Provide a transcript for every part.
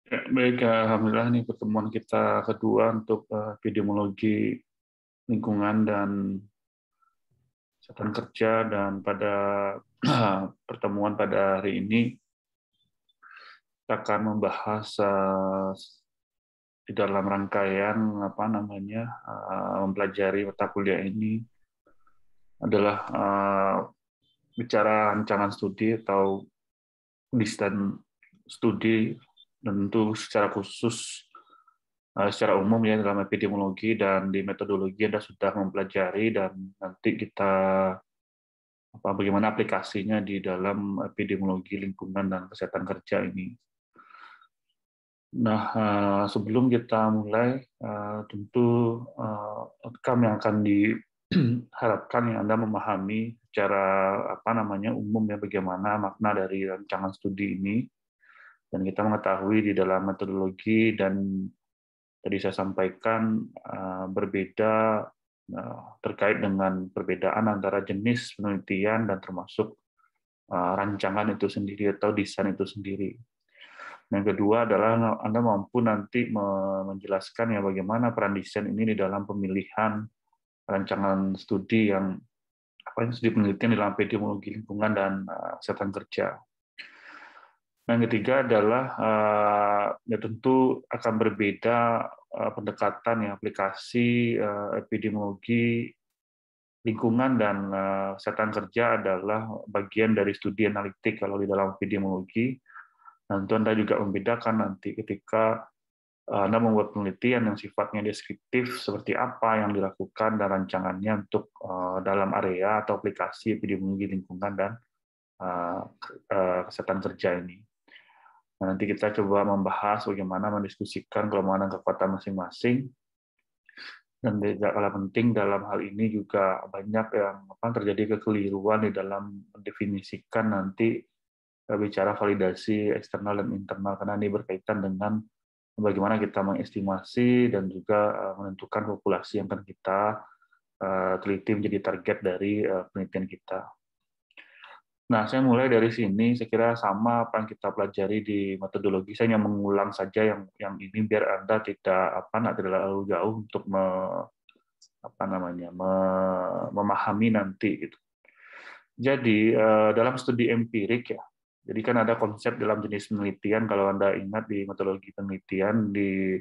Ya, baik, alhamdulillah nih pertemuan kita kedua untuk epidemiologi lingkungan dan kesehatan kerja, dan pada pertemuan pada hari ini kita akan membahas di dalam rangkaian mempelajari mata kuliah ini adalah bicara rancangan studi atau desain studi, dan tentu secara khusus secara umum ya dalam epidemiologi dan di metodologi Anda sudah mempelajari, dan nanti kita bagaimana aplikasinya di dalam epidemiologi lingkungan dan kesehatan kerja ini. Nah, sebelum kita mulai, tentu outcome yang akan diharapkan yang Anda memahami secara umum ya bagaimana makna dari rancangan studi ini, dan kita mengetahui di dalam metodologi dan tadi saya sampaikan berbeda terkait dengan perbedaan antara jenis penelitian dan termasuk rancangan itu sendiri atau desain itu sendiri. Yang kedua adalah Anda mampu nanti menjelaskan ya bagaimana peran desain ini di dalam pemilihan rancangan studi studi penelitian dalam epidemiologi lingkungan dan kesehatan kerja. Yang ketiga adalah ya tentu akan berbeda pendekatan ya aplikasi epidemiologi lingkungan dan kesehatan kerja adalah bagian dari studi analitik kalau di dalam epidemiologi. Nah, tentu Anda juga membedakan nanti ketika Anda membuat penelitian yang sifatnya deskriptif seperti apa yang dilakukan dan rancangannya untuk dalam area atau aplikasi epidemiologi lingkungan dan kesehatan kerja ini. Nah, nanti kita coba membahas bagaimana mendiskusikan kelemahan dan kekuatan masing-masing. Dan tidak kalah penting dalam hal ini juga banyak yang terjadi kekeliruan di dalam mendefinisikan nanti bicara validasi eksternal dan internal, karena ini berkaitan dengan bagaimana kita mengestimasi dan juga menentukan populasi yang akan kita teliti menjadi target dari penelitian kita. Nah, saya mulai dari sini. Saya kira sama apa yang kita pelajari di metodologi. Saya hanya mengulang saja yang ini biar Anda tidak terlalu jauh untuk memahami nanti gitu. Jadi dalam studi empirik ya. Jadi kan ada konsep dalam jenis penelitian, kalau Anda ingat di metodologi penelitian, di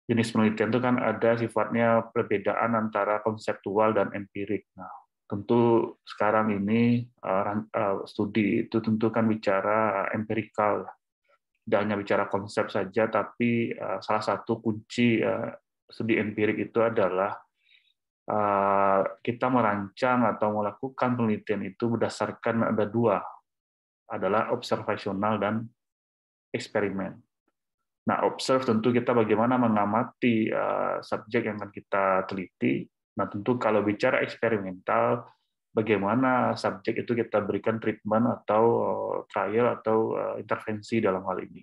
jenis penelitian itu kan ada sifatnya perbedaan antara konseptual dan empirik. Nah, tentu sekarang ini studi itu tentu kan bicara empirikal, tidak hanya bicara konsep saja, tapi salah satu kunci studi empirik itu adalah kita merancang atau melakukan penelitian itu berdasarkan ada dua, adalah observasional dan eksperimen. Nah, observe tentu kita bagaimana mengamati subjek yang akan kita teliti. Nah, tentu kalau bicara eksperimental, bagaimana subjek itu kita berikan treatment atau trial atau intervensi dalam hal ini.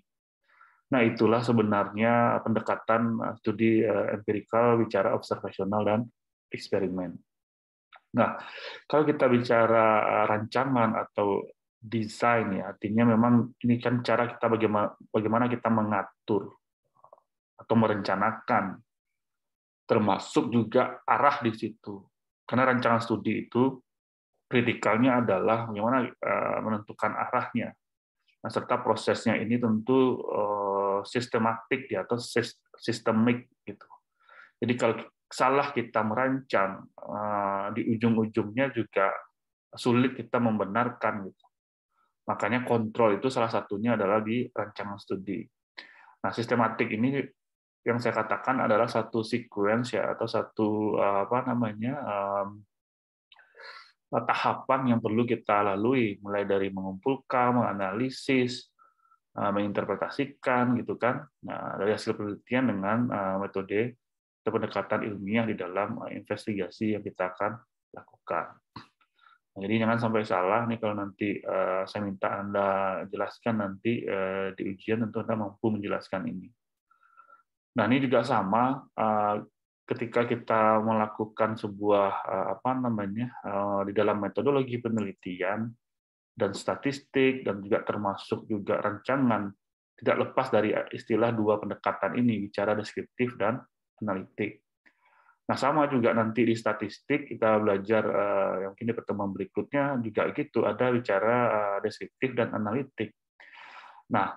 Nah, itulah sebenarnya pendekatan studi empirikal bicara observasional dan eksperimen. Nah, kalau kita bicara rancangan atau desain ya, artinya memang ini kan cara kita bagaimana kita mengatur atau merencanakan, termasuk juga arah di situ. Karena rancangan studi itu kritikalnya adalah bagaimana menentukan arahnya. Nah, serta prosesnya ini tentu sistematik ya, atau sistemik gitu. Jadi kalau salah kita merancang, di ujung-ujungnya juga sulit kita membenarkan gitu. Makanya kontrol itu salah satunya adalah di rancangan studi. Nah, sistematik ini yang saya katakan adalah satu sequence ya, atau satu tahapan yang perlu kita lalui, mulai dari mengumpulkan, menganalisis, menginterpretasikan gitu kan. Nah, dari hasil penelitian dengan metode atau pendekatan ilmiah di dalam investigasi yang kita akan lakukan. Jadi jangan sampai salah nih kalau nanti saya minta Anda jelaskan nanti di ujian, tentu Anda mampu menjelaskan ini. Nah, ini juga sama ketika kita melakukan sebuah di dalam metodologi penelitian dan statistik dan juga termasuk juga rancangan tidak lepas dari istilah dua pendekatan ini, bicara deskriptif dan analitik. Nah, sama juga nanti di statistik kita belajar yang mungkin di pertemuan berikutnya juga gitu, ada bicara deskriptif dan analitik. Nah,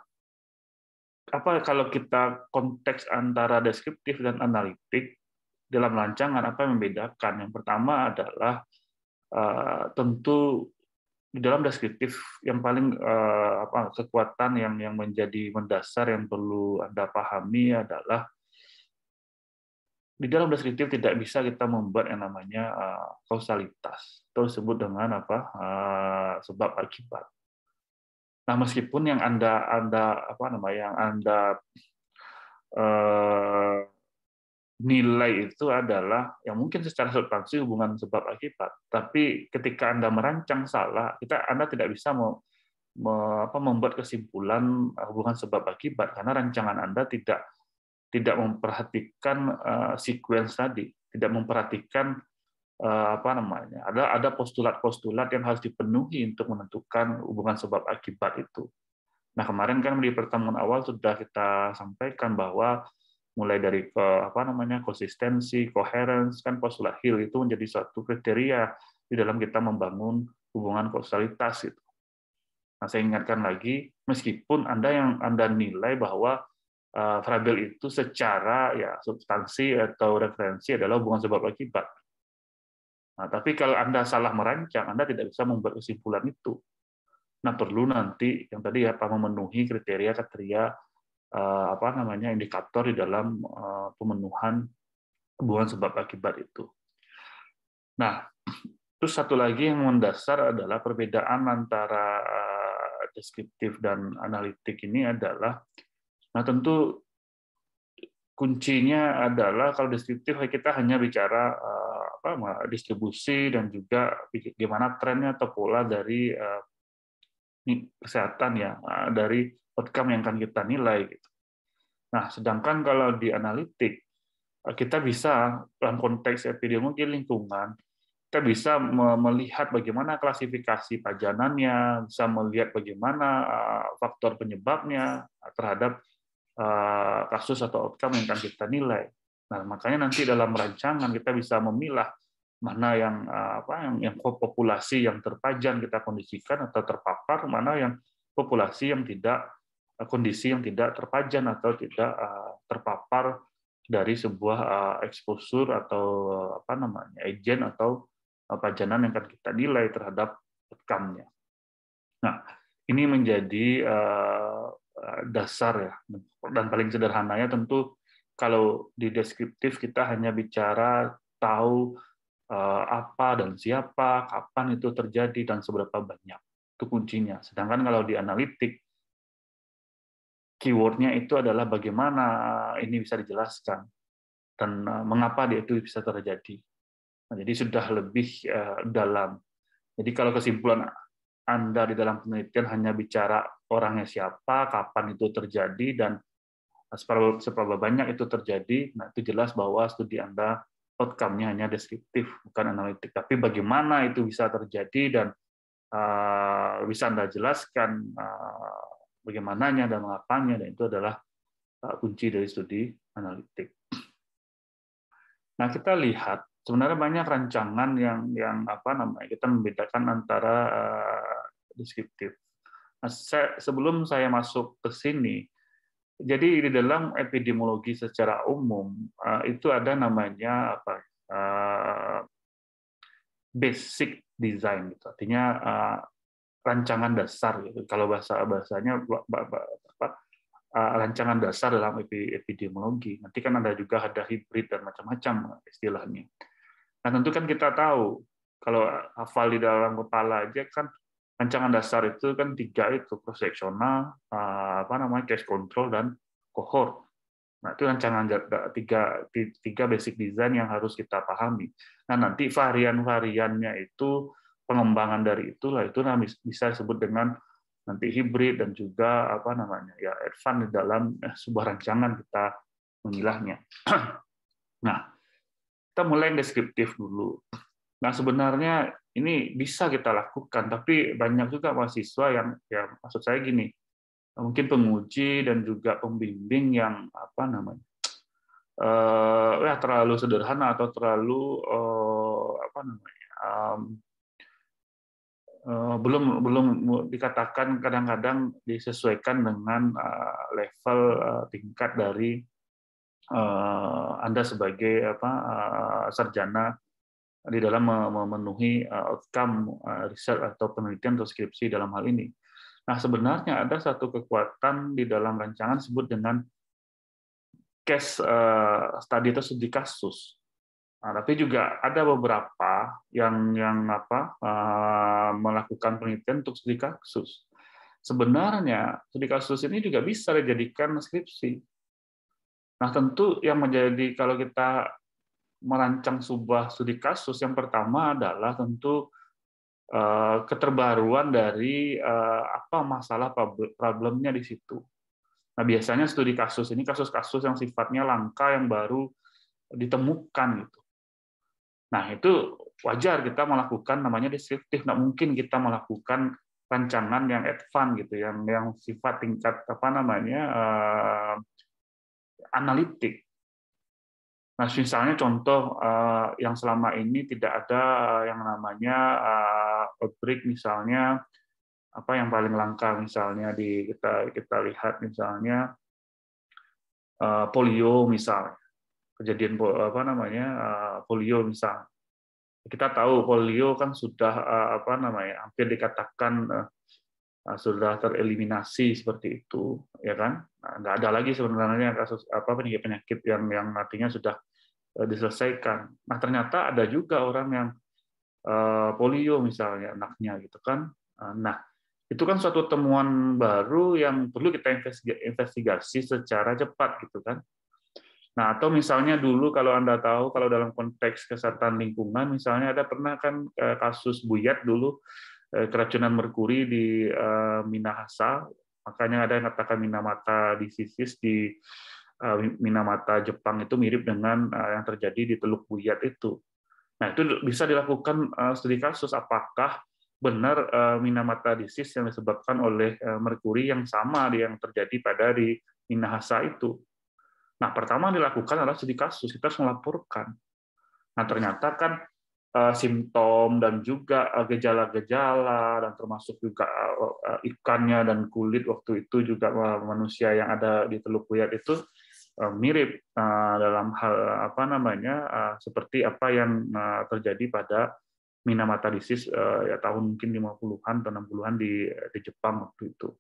apa kalau kita konteks antara deskriptif dan analitik dalam rancangan, apa yang membedakan? Yang pertama adalah tentu di dalam deskriptif yang paling kekuatan yang menjadi mendasar yang perlu Anda pahami adalah di dalam deskriptif tidak bisa kita membuat yang namanya kausalitas atau disebut dengan sebab akibat. Nah, meskipun yang Anda nilai itu adalah yang mungkin secara substansi hubungan sebab akibat, tapi ketika Anda merancang salah, Anda tidak bisa membuat kesimpulan hubungan sebab akibat karena rancangan Anda tidak memperhatikan sequence tadi, tidak memperhatikan ada postulat-postulat yang harus dipenuhi untuk menentukan hubungan sebab akibat itu. Nah, kemarin kan di pertemuan awal sudah kita sampaikan bahwa mulai dari konsistensi, coherence, kan postulat Hill itu menjadi suatu kriteria di dalam kita membangun hubungan kausalitas itu. Nah, saya ingatkan lagi, meskipun Anda nilai bahwa variabel itu secara substansi atau referensi adalah hubungan sebab akibat. Nah, tapi kalau Anda salah merancang, Anda tidak bisa membuat kesimpulan itu. Nah, perlu nanti yang tadi memenuhi kriteria indikator di dalam pemenuhan hubungan sebab akibat itu. Nah, terus satu lagi yang mendasar adalah perbedaan antara deskriptif dan analitik ini adalah, nah tentu kuncinya adalah kalau deskriptif kita hanya bicara distribusi dan juga bagaimana trennya atau pola dari kesehatan dari outcome yang akan kita nilai. Nah, sedangkan kalau di analitik kita bisa dalam konteks epidemiologi lingkungan kita bisa melihat bagaimana klasifikasi pajanannya, bisa melihat bagaimana faktor penyebabnya terhadap kasus atau outcome yang akan kita nilai. Nah, makanya nanti dalam rancangan kita bisa memilah mana yang populasi yang terpajan kita kondisikan atau terpapar, mana yang populasi yang kondisi yang tidak terpajan atau tidak terpapar dari sebuah exposure atau agent atau pajanan yang akan kita nilai terhadap outcome-nya. Nah, ini menjadi dasar ya, dan paling sederhananya tentu kalau di deskriptif kita hanya bicara tahu apa dan siapa, kapan itu terjadi dan seberapa banyak, itu kuncinya. Sedangkan kalau di analitik keyword-nya itu adalah bagaimana ini bisa dijelaskan dan mengapa dia itu bisa terjadi. Nah, jadi sudah lebih dalam. Jadi kalau kesimpulan Anda di dalam penelitian hanya bicara orangnya siapa, kapan itu terjadi, dan seberapa banyak itu terjadi, nah itu jelas bahwa studi Anda outcome-nya hanya deskriptif, bukan analitik. Tapi bagaimana itu bisa terjadi dan bisa Anda jelaskan bagaimananya dan mengapanya, dan itu adalah kunci dari studi analitik. Nah, kita lihat sebenarnya banyak rancangan yang kita membedakan antara deskriptif. Nah, sebelum saya masuk ke sini, jadi di dalam epidemiologi secara umum itu ada namanya basic design, gitu. Artinya rancangan dasar, gitu. Kalau bahasanya rancangan dasar dalam epidemiologi. Nanti kan ada hibrid dan macam-macam istilahnya. Nah, tentu kan kita tahu kalau hafal di dalam kepala aja kan rancangan dasar itu kan 3 itu, cross-sectional, case control, dan cohort. Nah, itu rancangan tiga basic design yang harus kita pahami. Nah, nanti varian-variannya itu pengembangan dari itu bisa disebut dengan nanti hibrid dan juga advance di dalam sebuah rancangan kita memilahnya. Nah, kita mulai deskriptif dulu. Nah, sebenarnya ini bisa kita lakukan, tapi banyak juga mahasiswa yang maksud saya gini, mungkin penguji dan juga pembimbing yang apa namanya ya terlalu sederhana atau terlalu apa namanya belum belum dikatakan kadang-kadang disesuaikan dengan level tingkat dari Anda sebagai apa sarjana di dalam memenuhi outcome riset atau penelitian atau skripsi dalam hal ini. Nah, sebenarnya ada satu kekuatan di dalam rancangan disebut dengan case study atau studi kasus. Nah, tapi juga ada beberapa yang apa melakukan penelitian untuk studi kasus. Sebenarnya studi kasus ini juga bisa dijadikan skripsi. Nah, tentu yang menjadi kalau kita merancang sebuah studi kasus, yang pertama adalah tentu keterbaruan dari apa masalah problemnya di situ. Nah, biasanya studi kasus ini kasus-kasus yang sifatnya langka yang baru ditemukan gitu. Nah, itu wajar kita melakukan namanya deskriptif. Nggak mungkin kita melakukan rancangan yang advance gitu, yang sifat tingkat apa namanya analitik. Nah, misalnya contoh yang selama ini tidak ada yang namanya outbreak, misalnya apa yang paling langka misalnya kita lihat misalnya polio misalnya, kejadian apa namanya polio misalnya. Kita tahu polio kan sudah apa namanya hampir dikatakan sudah tereliminasi seperti itu, ya kan? Nah, nggak ada lagi sebenarnya kasus apa penyakit yang artinya sudah diselesaikan. Nah, ternyata ada juga orang yang polio misalnya anaknya gitu kan. Nah, itu kan suatu temuan baru yang perlu kita investigasi secara cepat gitu kan. Nah, atau misalnya dulu kalau Anda tahu kalau dalam konteks kesehatan lingkungan misalnya ada pernah kan kasus buyat dulu keracunan merkuri di Minahasa, makanya ada yang katakan Minamata disease di Minamata Jepang itu mirip dengan yang terjadi di Teluk Buyat itu. Nah, itu bisa dilakukan studi kasus apakah benar Minamata disease yang disebabkan oleh merkuri yang sama yang terjadi pada di Minahasa itu. Nah, pertama dilakukan adalah studi kasus, kita harus melaporkan. Nah, ternyata kan simptom dan juga gejala-gejala dan termasuk juga ikannya dan kulit waktu itu juga manusia yang ada di Teluk Buyat itu mirip dalam hal apa namanya seperti apa yang terjadi pada Minamata disease ya tahun mungkin 50-an atau 60-an di Jepang waktu itu.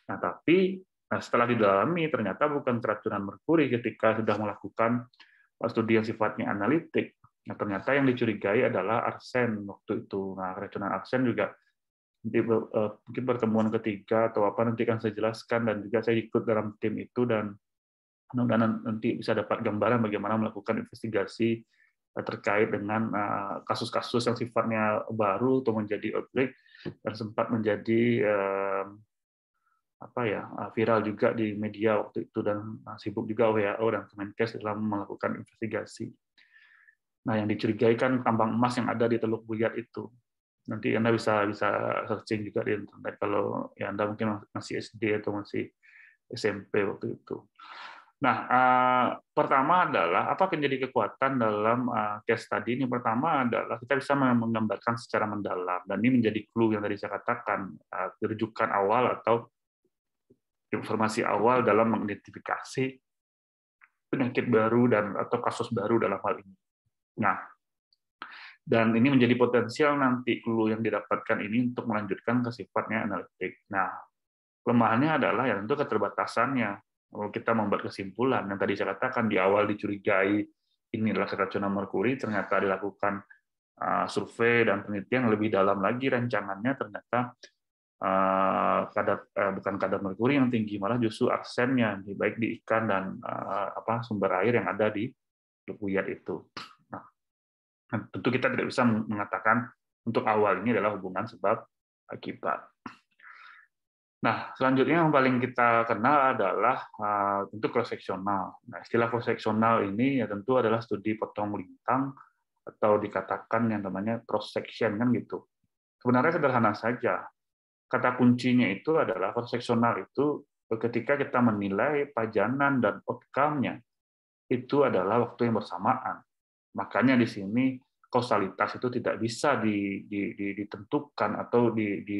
Nah, tapi setelah didalami ternyata bukan keracunan merkuri ketika sudah melakukan studi yang sifatnya analitik. Nah, ternyata yang dicurigai adalah arsen waktu itu. Nah, keracunan arsen juga mungkin pertemuan ketiga atau apa nanti akan saya jelaskan, dan juga saya ikut dalam tim itu, dan mudah-mudahan nanti bisa dapat gambaran bagaimana melakukan investigasi terkait dengan kasus-kasus yang sifatnya baru atau menjadi outbreak dan sempat menjadi apa ya viral juga di media waktu itu, dan sibuk juga WHO dan Kemenkes dalam melakukan investigasi. Nah, yang dicurigai kan tambang emas yang ada di Teluk Buyat itu. Nanti Anda bisa searching juga di internet kalau ya Anda mungkin masih SD atau masih SMP waktu itu. Nah, pertama adalah apa yang menjadi kekuatan dalam case study ini? Pertama adalah kita bisa menggambarkan secara mendalam, dan ini menjadi clue yang tadi saya katakan, rujukan awal atau informasi awal dalam mengidentifikasi penyakit baru atau kasus baru dalam hal ini. Nah, dan ini menjadi potensial nanti clue yang didapatkan ini untuk melanjutkan ke sifatnya analitik. Nah, kelemahannya adalah ya tentu keterbatasannya. Kalau kita membuat kesimpulan yang tadi saya katakan di awal dicurigai ini adalah keracunan merkuri, ternyata dilakukan survei dan penelitian lebih dalam lagi rancangannya, ternyata bukan kadar merkuri yang tinggi, malah justru arsennya baik di ikan dan sumber air yang ada di Teluk Buyat itu. Nah, tentu kita tidak bisa mengatakan untuk awal ini adalah hubungan sebab akibat. Nah, selanjutnya yang paling kita kenal adalah tentu cross-seksional. Nah, istilah cross-seksional ini ya tentu adalah studi potong lintang atau dikatakan yang namanya cross-section kan gitu. Sebenarnya sederhana saja. kata kuncinya itu adalah cross-sectional itu ketika kita menilai pajanan dan outcome-nya itu adalah waktu yang bersamaan. Makanya di sini kausalitas itu tidak bisa ditentukan atau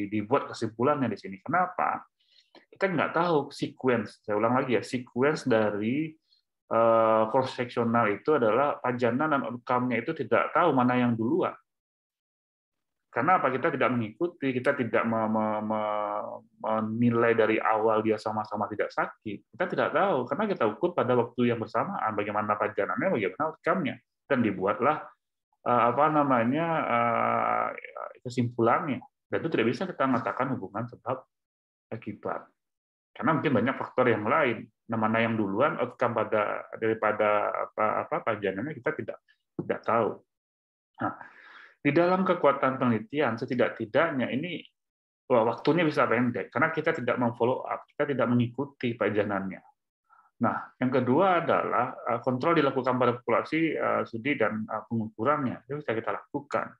dibuat kesimpulannya di sini. Kenapa? Kita nggak tahu sequence. Saya ulang lagi ya, sequence dari cross-sectional itu adalah pajanan dan outcome-nya itu tidak tahu mana yang duluan. Karena apa? Kita tidak mengikuti, kita tidak menilai dari awal dia sama-sama tidak sakit. Kita tidak tahu, karena kita ukur pada waktu yang bersamaan, bagaimana pajanannya, bagaimana outcome-nya. Dan dibuatlah kesimpulannya. Dan itu tidak bisa kita mengatakan hubungan sebab akibat. Karena mungkin banyak faktor yang lain. Mana yang duluan, outcome daripada pajanannya kita tidak tahu. Nah, di dalam kekuatan penelitian, setidak-tidaknya ini waktunya bisa pendek, karena kita tidak memfollow up, kita tidak mengikuti pajanannya. Nah, yang kedua adalah kontrol dilakukan pada populasi studi dan pengukurannya, itu bisa kita lakukan.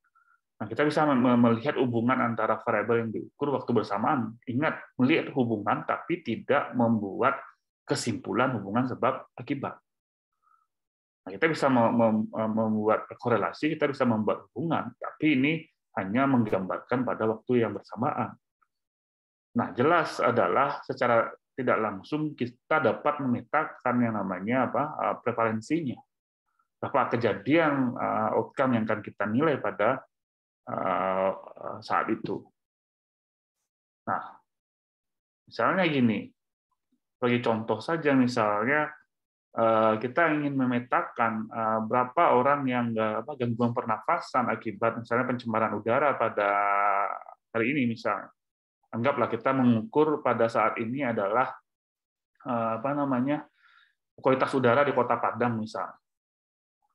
Nah, kita bisa melihat hubungan antara variabel yang diukur waktu bersamaan. Ingat, melihat hubungan tapi tidak membuat kesimpulan hubungan sebab akibat. Nah, kita bisa membuat korelasi, kita bisa membuat hubungan, tapi ini hanya menggambarkan pada waktu yang bersamaan. Nah, jelas adalah secara tidak langsung kita dapat memetakan yang namanya prevalensinya. Berapa kejadian outcome yang akan kita nilai pada saat itu. Nah, misalnya gini, bagi contoh saja misalnya, kita ingin memetakan berapa orang yang gangguan pernafasan akibat misalnya pencemaran udara pada hari ini misalnya. Anggaplah kita mengukur pada saat ini adalah kualitas udara di Kota Padang misalnya.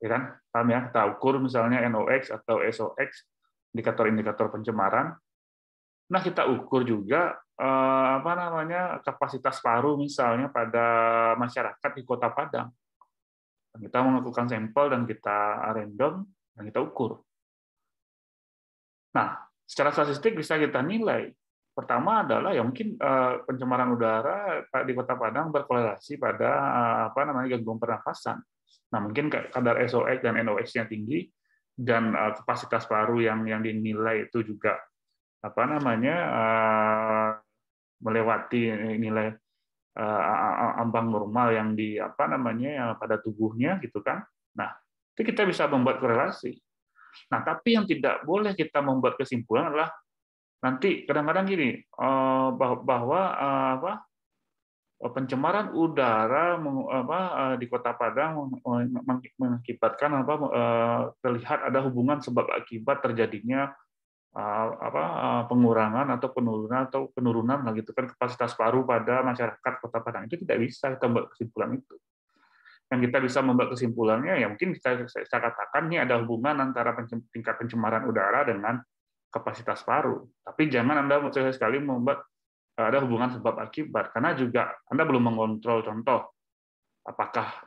Ya kan? Paham ya? Kita ukur misalnya NOx atau SOx, indikator-indikator pencemaran. Nah, kita ukur juga kapasitas paru misalnya pada masyarakat di Kota Padang. Kita melakukan sampel dan kita random dan kita ukur. Nah, secara statistik bisa kita nilai. Pertama adalah ya mungkin pencemaran udara di Kota Padang berkorelasi pada gangguan pernafasan. Nah, mungkin kadar SOx dan NOx-nya tinggi dan kapasitas paru yang dinilai itu juga melewati nilai ambang normal yang pada tubuhnya gitu kan. Nah, itu kita bisa membuat korelasi. Nah, tapi yang tidak boleh kita membuat kesimpulan adalah nanti kadang-kadang gini bahwa pencemaran udara di Kota Padang mengakibatkan terlihat ada hubungan sebab akibat terjadinya pengurangan atau penurunan gitu kan kapasitas paru pada masyarakat Kota Padang. Itu tidak bisa kita membuat kesimpulan itu. Yang kita bisa membuat kesimpulannya ya mungkin saya katakan ini ada hubungan antara tingkat pencemaran udara dengan kapasitas paru. Tapi jangan Anda sekali membuat ada hubungan sebab akibat, karena juga Anda belum mengontrol contoh apakah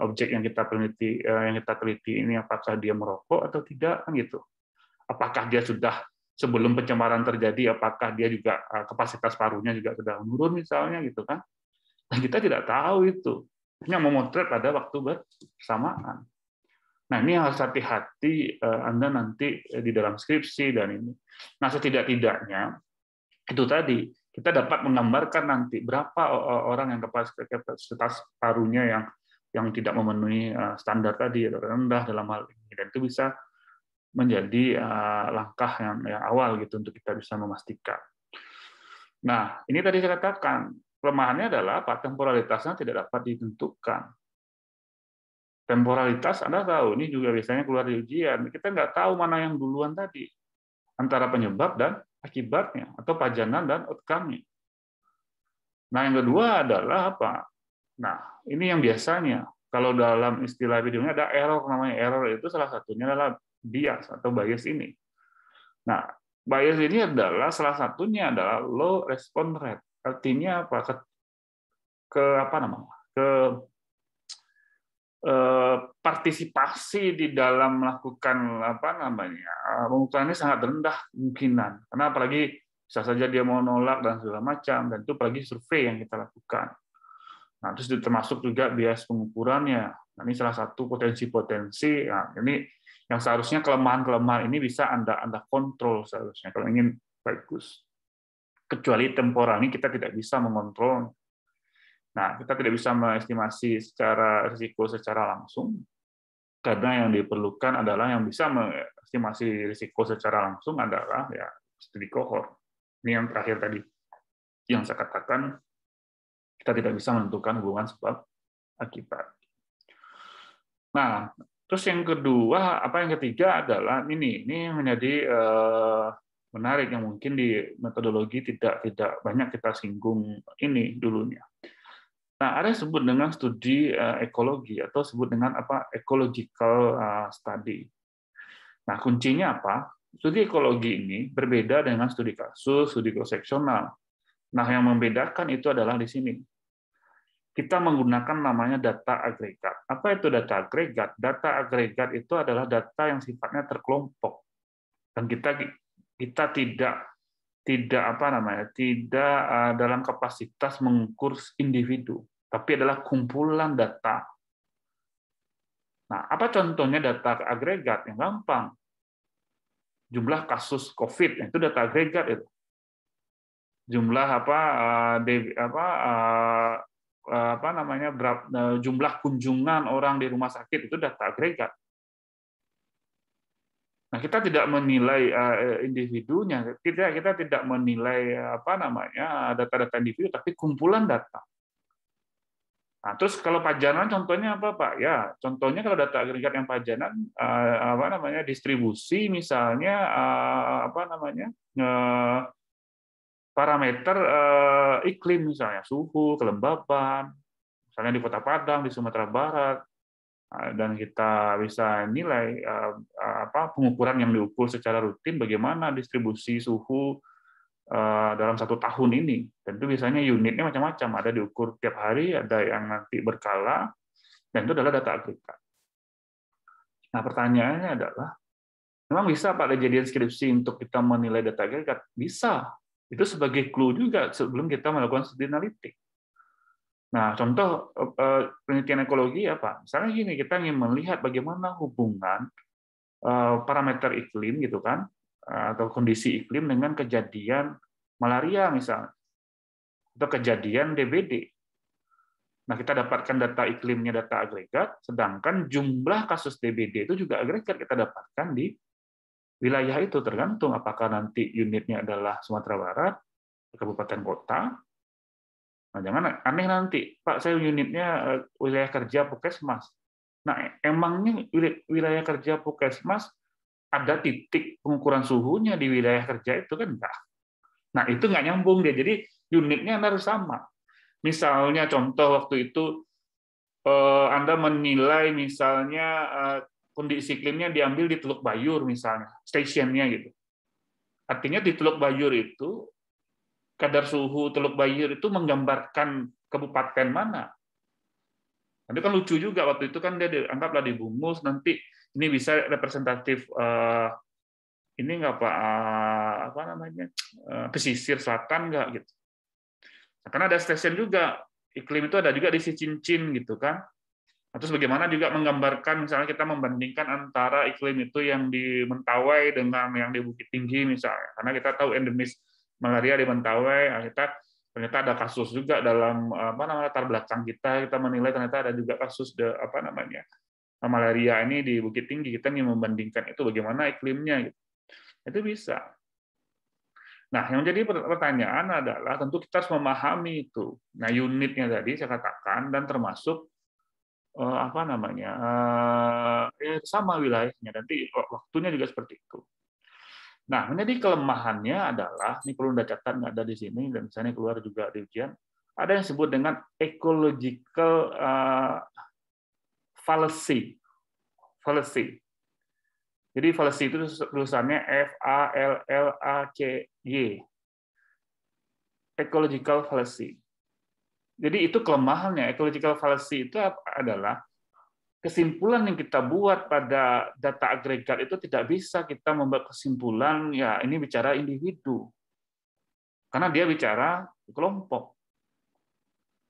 objek yang kita teliti ini apakah dia merokok atau tidak kan gitu. Apakah dia sudah sebelum pencemaran terjadi, apakah dia juga kapasitas parunya juga sudah menurun misalnya gitu kan. Dan kita tidak tahu itu. Hanya memotret pada waktu bersamaan. Nah, ini harus hati-hati Anda nanti di dalam skripsi dan ini. Nah, setidak-tidaknya itu tadi kita dapat menggambarkan nanti berapa orang yang kapasitas parunya yang tidak memenuhi standar tadi atau rendah dalam hal ini, dan itu bisa menjadi langkah yang awal gitu untuk kita bisa memastikan. Nah, ini tadi saya katakan kelemahannya adalah temporalitasnya tidak dapat ditentukan. Temporalitas Anda tahu ini juga biasanya keluar di ujian. Kita nggak tahu mana yang duluan tadi antara penyebab dan akibatnya, atau pajanan dan outcome-nya. Nah, yang kedua adalah apa? Nah, ini yang biasanya, kalau dalam istilah videonya ada error, namanya error itu salah satunya adalah bias atau bias ini. Nah, bias ini adalah salah satunya adalah low response rate. Artinya apa? partisipasi di dalam melakukan pengukuran ini sangat rendah kemungkinan, karena apalagi bisa saja dia mau nolak dan segala macam, dan itu apalagi survei yang kita lakukan. Nah, terus termasuk juga bias pengukurannya. Nah, ini salah satu potensi-potensi. Nah, ini yang seharusnya kelemahan-kelemahan ini bisa Anda kontrol seharusnya kalau ingin bagus. Kecuali temporal ini kita tidak bisa mengontrol. Nah, kita tidak bisa mengestimasi secara risiko secara langsung, karena yang diperlukan adalah yang bisa mengestimasi risiko secara langsung adalah ya studi kohort. Ini yang terakhir tadi yang saya katakan, kita tidak bisa menentukan hubungan sebab akibat. Nah, terus yang kedua, yang ketiga adalah ini menjadi menarik yang mungkin di metodologi tidak banyak kita singgung ini dulunya. Nah, ada yang disebut dengan studi ekologi atau disebut dengan ecological study. Nah, kuncinya apa? Studi ekologi ini berbeda dengan studi kasus, studi cross-seksional. Nah, yang membedakan itu adalah di sini. Kita menggunakan namanya data agregat. Apa itu data agregat? Data agregat itu adalah data yang sifatnya terkelompok. Dan kita tidak dalam kapasitas mengukur individu, tapi adalah kumpulan data. Nah, apa contohnya data agregat? Yang gampang. Jumlah kasus COVID, itu data agregat itu. Jumlah jumlah kunjungan orang di rumah sakit, itu data agregat. Nah, kita tidak menilai individunya, kita tidak menilai data-data individu, tapi kumpulan data. Nah, terus kalau pajanan contohnya apa, Pak? Ya, contohnya kalau data agregat yang pajanan distribusi misalnya parameter iklim misalnya, suhu, kelembaban, misalnya di Kota Padang, di Sumatera Barat. Dan kita bisa nilai pengukuran yang diukur secara rutin bagaimana distribusi suhu dalam 1 tahun ini. Tentu biasanya unitnya macam-macam, ada diukur tiap hari, ada yang nanti berkala, dan itu adalah data agregat. Nah, pertanyaannya adalah, memang bisa Pak kejadian skripsi untuk kita menilai data agregat? Bisa. Itu sebagai clue juga sebelum kita melakukan studi analitik. Nah, contoh penelitian ekologi apa? Misalnya gini, kita ingin melihat bagaimana hubungan parameter iklim gitu kan, atau kondisi iklim dengan kejadian malaria misalnya, atau kejadian DBD. Nah, kita dapatkan data iklimnya data agregat, sedangkan jumlah kasus DBD itu juga agregat kita dapatkan di wilayah itu, tergantung apakah nanti unitnya adalah Sumatera Barat, kabupaten kota. Nah, jangan aneh nanti, Pak, saya unitnya wilayah kerja Puskesmas. Nah, emangnya wilayah kerja Puskesmas ada titik pengukuran suhunya di wilayah kerja itu kan enggak. Nah, itu nggak nyambung dia. Jadi unitnya harus sama. Misalnya contoh waktu itu Anda menilai misalnya kondisi iklimnya diambil di Teluk Bayur misalnya, stasiunnya gitu. Artinya di Teluk Bayur itu kadar suhu Teluk Bayur itu menggambarkan kabupaten mana. Nanti kan lucu juga waktu itu kan dia dianggaplah di Bungus, nanti ini bisa representatif ini nggak Pak pesisir selatan nggak gitu. Nah, karena ada stasiun juga iklim itu ada juga di Cincin gitu kan. Nah, terus bagaimana juga menggambarkan misalnya kita membandingkan antara iklim itu yang di Mentawai dengan yang di Bukit Tinggi misalnya, karena kita tahu endemis malaria di Mentawai, ternyata ada kasus juga dalam latar belakang kita menilai ternyata ada juga kasus malaria ini di Bukit Tinggi, kita ingin membandingkan itu bagaimana iklimnya gitu. Itu bisa. Nah, yang menjadi pertanyaan adalah tentu kita harus memahami itu. Nah, unitnya tadi saya katakan dan termasuk sama wilayahnya, nanti waktunya juga seperti itu. Nah, menjadi kelemahannya adalah, ini perlu Anda catat, nggak ada di sini, dan misalnya keluar juga di ujian, ada yang disebut dengan ecological fallacy. Jadi fallacy itu tulisannya FALLACY. Ecological fallacy. Jadi itu kelemahannya. Ecological fallacy itu adalah kesimpulan yang kita buat pada data agregat itu tidak bisa kita membuat kesimpulan ya ini bicara individu. Karena dia bicara kelompok.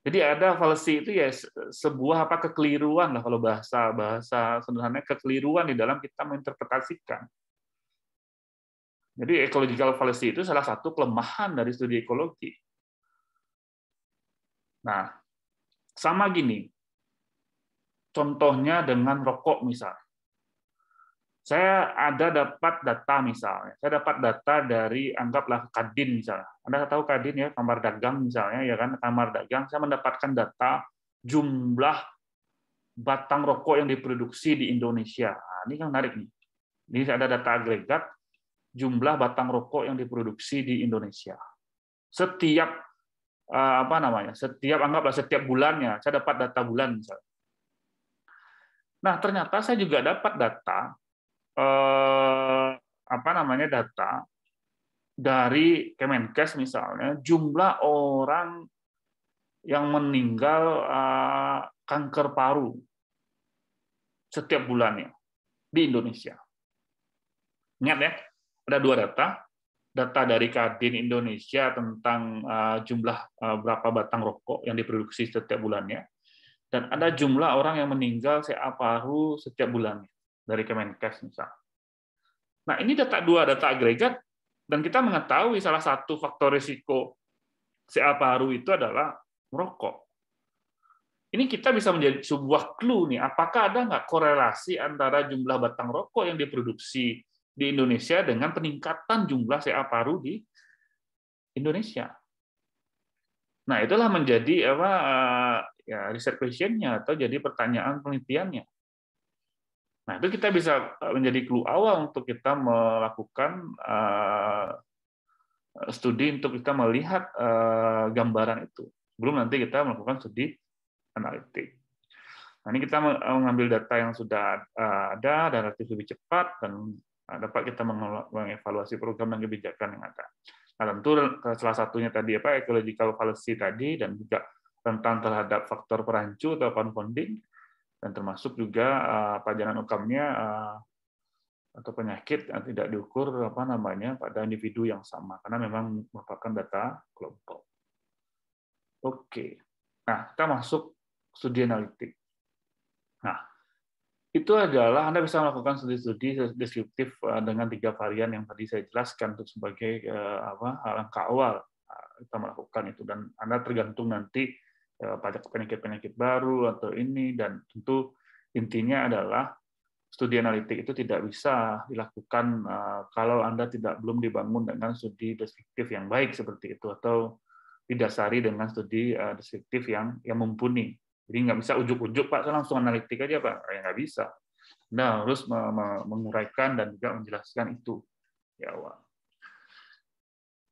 Jadi ada fallacy itu ya sebuah kekeliruan lah kalau bahasa sederhananya, kekeliruan di dalam kita menginterpretasikan. Jadi ecological fallacy itu salah satu kelemahan dari studi ekologi. Nah, sama gini. Contohnya dengan rokok misal. Saya dapat data misalnya. Saya dapat data dari anggaplah Kadin misalnya. Anda tahu Kadin ya, kamar dagang misalnya ya kan, kamar dagang. Saya mendapatkan data jumlah batang rokok yang diproduksi di Indonesia. Nah, ini kan menarik nih. Ini ada data agregat jumlah batang rokok yang diproduksi di Indonesia. Setiap setiap bulannya saya dapat data bulan misalnya. Nah, ternyata saya juga dapat data data dari Kemenkes misalnya, jumlah orang yang meninggal kanker paru setiap bulannya di Indonesia. Ingat ya, ada dua data dari Kadin Indonesia tentang jumlah berapa batang rokok yang diproduksi setiap bulannya, dan ada jumlah orang yang meninggal CA paru setiap bulannya dari Kemenkes misalnya. Nah, ini dua data agregat, dan kita mengetahui salah satu faktor risiko CA paru itu adalah merokok. Ini kita bisa menjadi sebuah clue nih, apakah ada nggak korelasi antara jumlah batang rokok yang diproduksi di Indonesia dengan peningkatan jumlah CA paru di Indonesia. Nah, itulah menjadi research question-nya atau jadi pertanyaan penelitiannya. Nah, itu kita bisa menjadi clue awal untuk kita melakukan studi untuk kita melihat gambaran itu. Sebelum nanti kita melakukan studi analitik. Nah, ini kita mengambil data yang sudah ada dan relatif lebih cepat dan dapat kita mengevaluasi program dan kebijakan yang ada. Nah, tentu salah satunya tadi ecological fallacy tadi dan juga rentan terhadap faktor perancu atau confounding, dan termasuk juga pajanan outcome-nya atau penyakit yang tidak diukur pada individu yang sama karena memang merupakan data kelompok. Oke. Nah, kita masuk studi analitik. Nah, itu adalah Anda bisa melakukan studi-studi deskriptif dengan 3 varian yang tadi saya jelaskan untuk sebagai langkah awal kita melakukan itu, dan Anda tergantung nanti pada penyakit-penyakit baru atau ini, dan tentu intinya adalah studi analitik itu tidak bisa dilakukan kalau Anda belum dibangun dengan studi deskriptif yang baik seperti itu, atau didasari dengan studi deskriptif yang mumpuni. Jadi nggak bisa ujuk-ujuk, Pak, saya langsung analitik aja, Pak. Ya nggak bisa. Anda harus menguraikan dan juga menjelaskan itu di awal.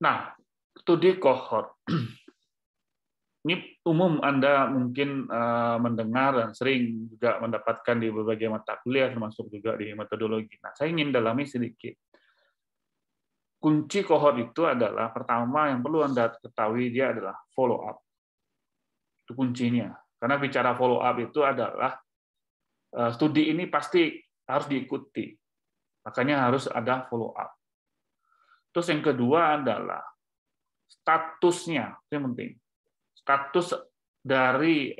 Nah, studi kohort. Ini umum Anda mungkin mendengar dan sering juga mendapatkan di berbagai mata kuliah, termasuk juga di metodologi. Nah, saya ingin dalami sedikit. Kunci kohort itu adalah, pertama yang perlu Anda ketahui, dia adalah follow up. Itu kuncinya. Karena bicara follow up itu adalah studi ini pasti harus diikuti. Makanya harus ada follow up. Terus yang kedua adalah statusnya, itu yang penting. Status dari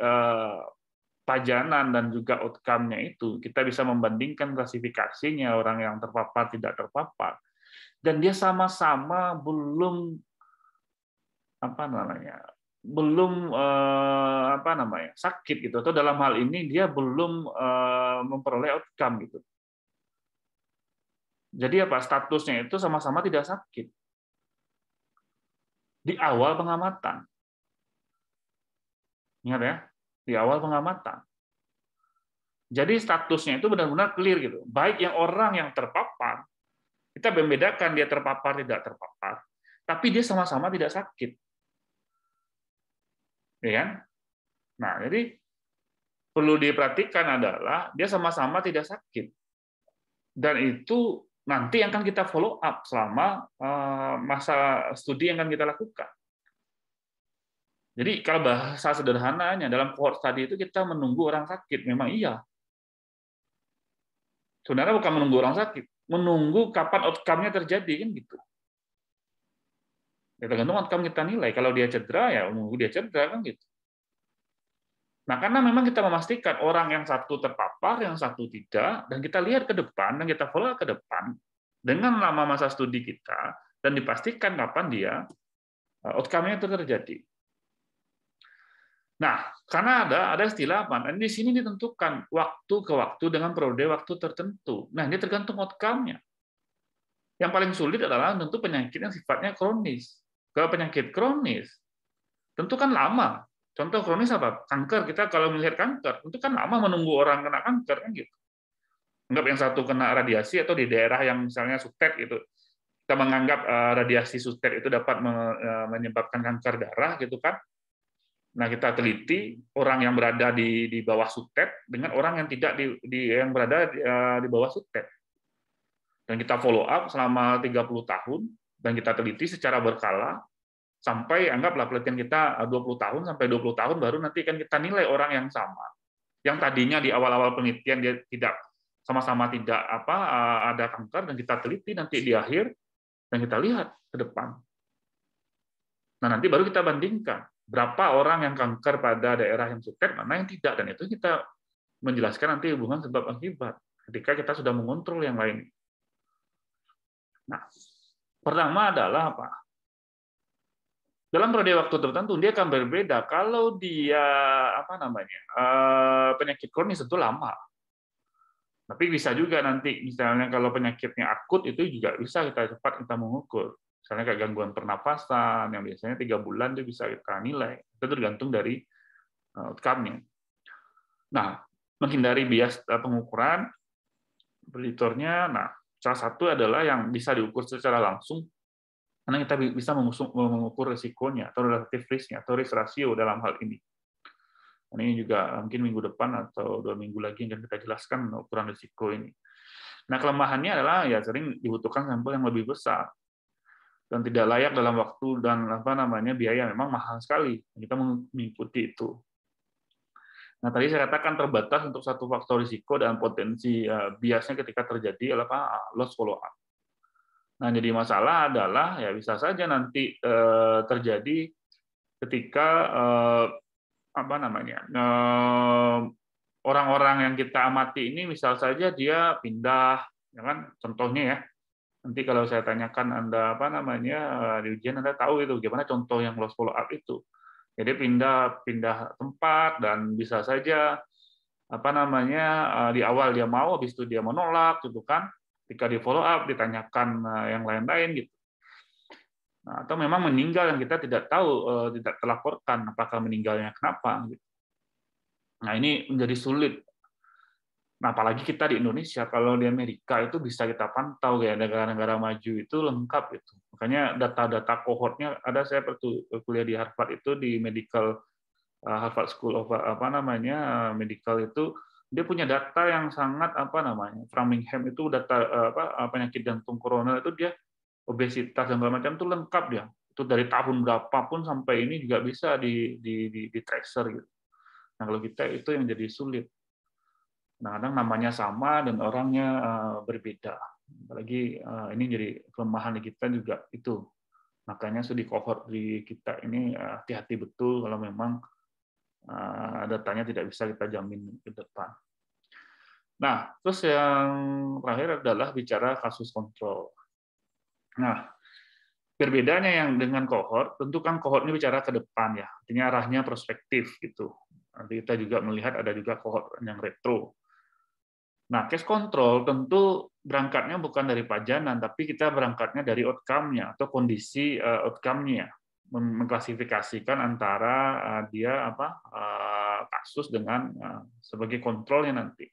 pajanan dan juga outcome-nya itu, kita bisa membandingkan klasifikasinya, orang yang terpapar, tidak terpapar, dan dia sama-sama belum sakit gitu, atau dalam hal ini dia belum memperoleh outcome gitu. Jadi statusnya itu sama-sama tidak sakit di awal pengamatan. Ingat ya, di awal pengamatan. Jadi statusnya itu benar-benar clear gitu. Baik yang orang yang terpapar, kita membedakan dia terpapar tidak terpapar, tapi dia sama-sama tidak sakit. Ya kan? Nah, jadi perlu diperhatikan adalah dia sama-sama tidak sakit. Dan itu nanti akan kita follow up selama masa studi yang akan kita lakukan. Jadi kalau bahasa sederhananya dalam cohort tadi itu kita menunggu orang sakit, memang iya. Sebenarnya bukan menunggu orang sakit, menunggu kapan outcome-nya terjadi, kan gitu. Ya, tergantung outcome kita nilai. Kalau dia cedera, ya menunggu dia cedera, kan gitu. Nah, karena memang kita memastikan orang yang satu terpapar, yang satu tidak, dan kita lihat ke depan, dan kita follow ke depan, dengan lama masa studi kita, dan dipastikan kapan dia outcome-nya itu terjadi. Nah, karena ada istilah apa? Di sini ditentukan waktu ke waktu dengan periode waktu tertentu. Nah, ini tergantung outcome-nya. Yang paling sulit adalah tentu penyakit yang sifatnya kronis. Kalau penyakit kronis, tentu kan lama. Contoh kronis apa? Kanker. Kita kalau melihat kanker, tentu kan lama menunggu orang kena kanker, kan gitu. Anggap yang satu kena radiasi atau di daerah yang misalnya suspek gitu. Kita menganggap radiasi suspek itu dapat menyebabkan kanker darah gitu kan. Nah, kita teliti orang yang berada di bawah suspek dengan orang yang tidak yang berada di bawah suspek. Dan kita follow up selama 30 tahun dan kita teliti secara berkala sampai anggaplah penelitian kita 20 tahun sampai 20 tahun baru nanti kan kita nilai orang yang sama. Yang tadinya di awal-awal penelitian dia tidak sama-sama tidak ada kanker dan kita teliti nanti di akhir dan kita lihat ke depan. Nah, nanti baru kita bandingkan berapa orang yang kanker pada daerah yang suspek, mana yang tidak, dan itu kita menjelaskan nanti hubungan sebab akibat ketika kita sudah mengontrol yang lain. Nah, pertama adalah apa? Dalam periode waktu tertentu dia akan berbeda. Kalau dia penyakit kronis itu lama. Tapi bisa juga nanti misalnya kalau penyakitnya akut itu juga bisa kita cepat kita mengukur. Misalnya kayak gangguan pernapasan yang biasanya 3 bulan itu bisa kita nilai. Itu tergantung dari outcome-nya. Nah, menghindari bias pengukuran preditornya. Nah, salah satu adalah yang bisa diukur secara langsung karena kita bisa mengukur risikonya atau relative risk-nya atau risk ratio dalam hal ini. Ini juga mungkin minggu depan atau 2 minggu lagi akan kita jelaskan ukuran risiko ini. Nah, kelemahannya adalah ya sering dibutuhkan sampel yang lebih besar dan tidak layak dalam waktu dan biaya memang mahal sekali. Kita mengikuti itu. Nah, tadi saya katakan terbatas untuk satu faktor risiko dan potensi biasnya ketika terjadi adalah loss follow up. Nah, jadi masalah adalah ya bisa saja nanti terjadi ketika orang-orang yang kita amati ini misal saja dia pindah, ya kan? Contohnya ya. Nanti kalau saya tanyakan Anda di ujian Anda tahu itu gimana contoh yang loss follow up itu. Jadi pindah tempat dan bisa saja di awal dia mau, habis itu dia menolak gitu kan. Ketika di follow up ditanyakan yang lain-lain gitu. Nah, atau memang meninggal yang kita tidak tahu, tidak terlaporkan apakah meninggalnya kenapa gitu. Nah, ini menjadi sulit. Nah, apalagi kita di Indonesia, kalau di Amerika itu bisa kita pantau ya, negara-negara maju itu lengkap itu. Makanya data-data kohortnya ada, saya kuliah di Harvard itu di Harvard School of medical itu dia punya data yang sangat Framingham itu data penyakit jantung koroner itu dia obesitas dan segala macam itu lengkap dia. Itu dari tahun berapapun sampai ini juga bisa di tracer gitu. Nah, kalau kita itu yang jadi sulit. Nah, kadang namanya sama dan orangnya berbeda. Apalagi ini jadi kelemahan di kita juga itu. Makanya studi kohort di kita ini hati-hati betul kalau memang datanya tidak bisa kita jamin ke depan. Nah, terus yang terakhir adalah bicara kasus kontrol. Nah, berbedanya yang dengan kohort, tentu kan kohort ini bicara ke depan ya, artinya arahnya prospektif gitu. Nanti kita juga melihat ada juga kohort yang retro. Nah, case control tentu berangkatnya bukan dari pajanan, tapi kita berangkatnya dari outcome-nya atau kondisi outcome-nya, mengklasifikasikan antara dia kasus dengan sebagai kontrolnya nanti.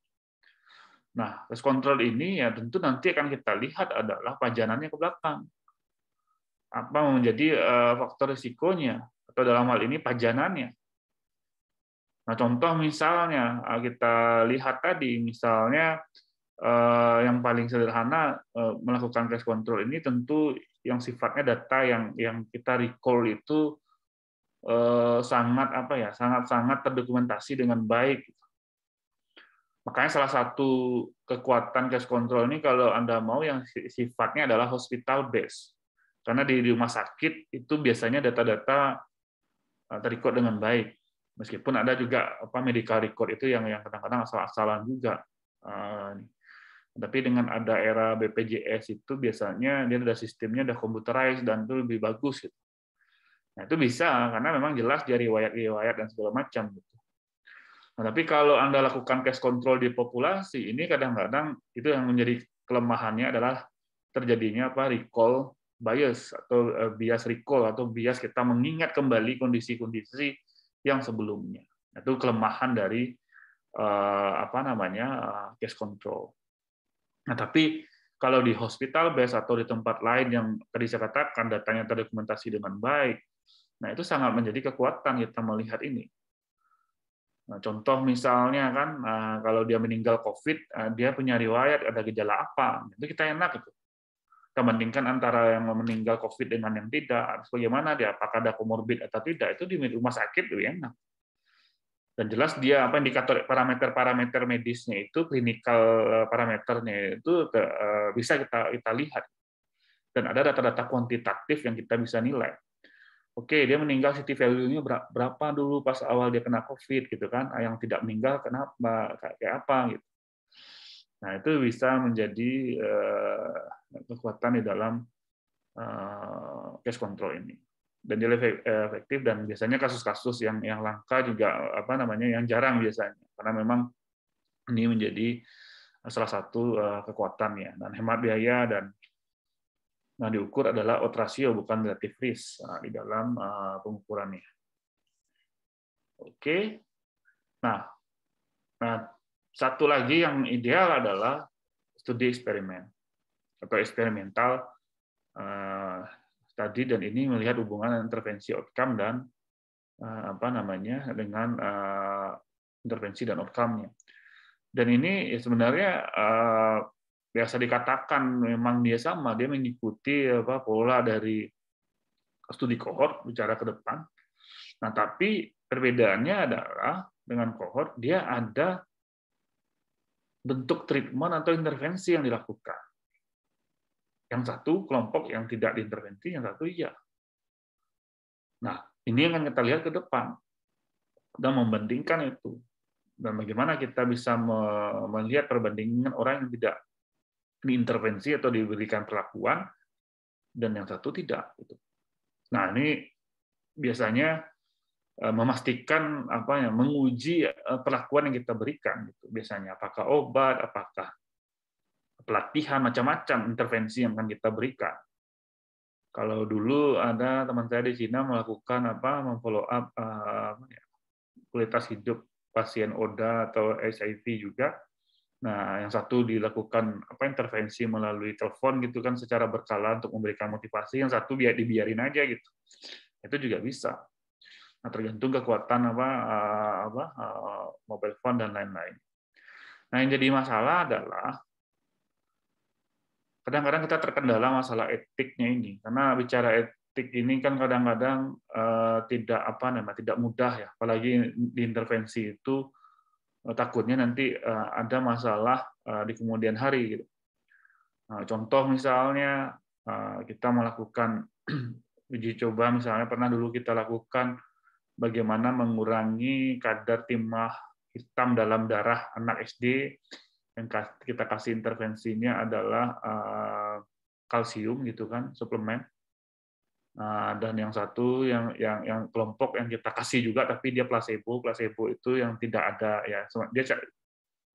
Nah, case control ini ya tentu nanti akan kita lihat adalah pajanannya ke belakang. Apa menjadi faktor risikonya atau dalam hal ini pajanannya. Nah, contoh misalnya kita lihat tadi, misalnya yang paling sederhana melakukan case control ini tentu yang sifatnya data yang kita recall itu sangat sangat terdokumentasi dengan baik. Makanya salah satu kekuatan case control ini kalau Anda mau yang sifatnya adalah hospital based. Karena di rumah sakit itu biasanya data-data terrecord dengan baik. Meskipun ada juga medical record itu yang kadang-kadang asal-asalan juga. Tapi dengan ada era BPJS itu biasanya dia ada sistemnya, ada computerized dan itu lebih bagus gitu. Nah, itu bisa karena memang jelas dia riwayat dan segala macam gitu. Nah, tapi kalau Anda lakukan case control di populasi, ini kadang-kadang itu yang menjadi kelemahannya adalah terjadinya recall bias atau bias recall atau bias kita mengingat kembali kondisi-kondisi yang sebelumnya. Itu kelemahan dari case control. Nah, tapi kalau di hospital base atau di tempat lain yang tadi saya katakan datanya terdokumentasi dengan baik, nah itu sangat menjadi kekuatan kita melihat ini. Nah, contoh misalnya kan, kalau dia meninggal COVID, dia punya riwayat ada gejala apa, itu kita enak itu. Kita bandingkan antara yang meninggal COVID dengan yang tidak, bagaimana dia, apakah ada komorbid atau tidak, itu di rumah sakit lebih enak. Dan jelas dia indikator parameter medisnya itu, klinikal parameternya itu bisa kita lihat. Dan ada data-data kuantitatif yang kita bisa nilai. Oke, dia meninggal CT value-nya berapa dulu pas awal dia kena COVID gitu kan? Yang tidak meninggal kenapa? Kayak apa gitu. Nah, itu bisa menjadi kekuatan di dalam case control ini. Dan dia efektif dan biasanya kasus-kasus yang langka juga yang jarang biasanya. Karena memang ini menjadi salah satu kekuatannya dan hemat biaya dan diukur adalah odds ratio bukan relative risk di dalam pengukurannya. Oke. Nah, satu lagi yang ideal adalah studi eksperimen atau eksperimental tadi, dan ini melihat hubungan intervensi outcome dan dengan intervensi dan outcome-nya. Dan ini sebenarnya biasa dikatakan memang dia sama, dia mengikuti pola dari studi kohort bicara ke depan. Nah, tapi perbedaannya adalah dengan kohort dia ada bentuk treatment atau intervensi yang dilakukan. Yang satu kelompok yang tidak diintervensi, yang satu iya. Nah, ini yang akan kita lihat ke depan dan membandingkan itu. Dan bagaimana kita bisa melihat perbandingan orang yang tidak diintervensi atau diberikan perlakuan dan yang satu tidak. Nah, ini biasanya memastikan menguji perlakuan yang kita berikan. Biasanya apakah obat, apakah pelatihan, macam-macam intervensi yang akan kita berikan. Kalau dulu ada teman saya di Cina melakukan memfollow up kualitas hidup pasien ODA atau HIV juga. Nah, yang satu dilakukan intervensi melalui telepon gitu kan secara berkala untuk memberikan motivasi, yang satu dibiarin aja gitu. Itu juga bisa. Nah, tergantung kekuatan mobile phone dan lain-lain. Nah, yang jadi masalah adalah kadang-kadang kita terkendala masalah etiknya ini, karena bicara etik ini kan kadang-kadang tidak mudah ya, apalagi di intervensi itu takutnya nanti ada masalah di kemudian hari gitu. Nah, contoh misalnya kita melakukan uji coba, misalnya pernah dulu kita lakukan bagaimana mengurangi kadar timah hitam dalam darah anak SD. Yang kita kasih intervensinya adalah kalsium gitu kan, suplemen. Dan yang satu yang kelompok yang kita kasih juga tapi dia placebo itu yang tidak ada ya, dia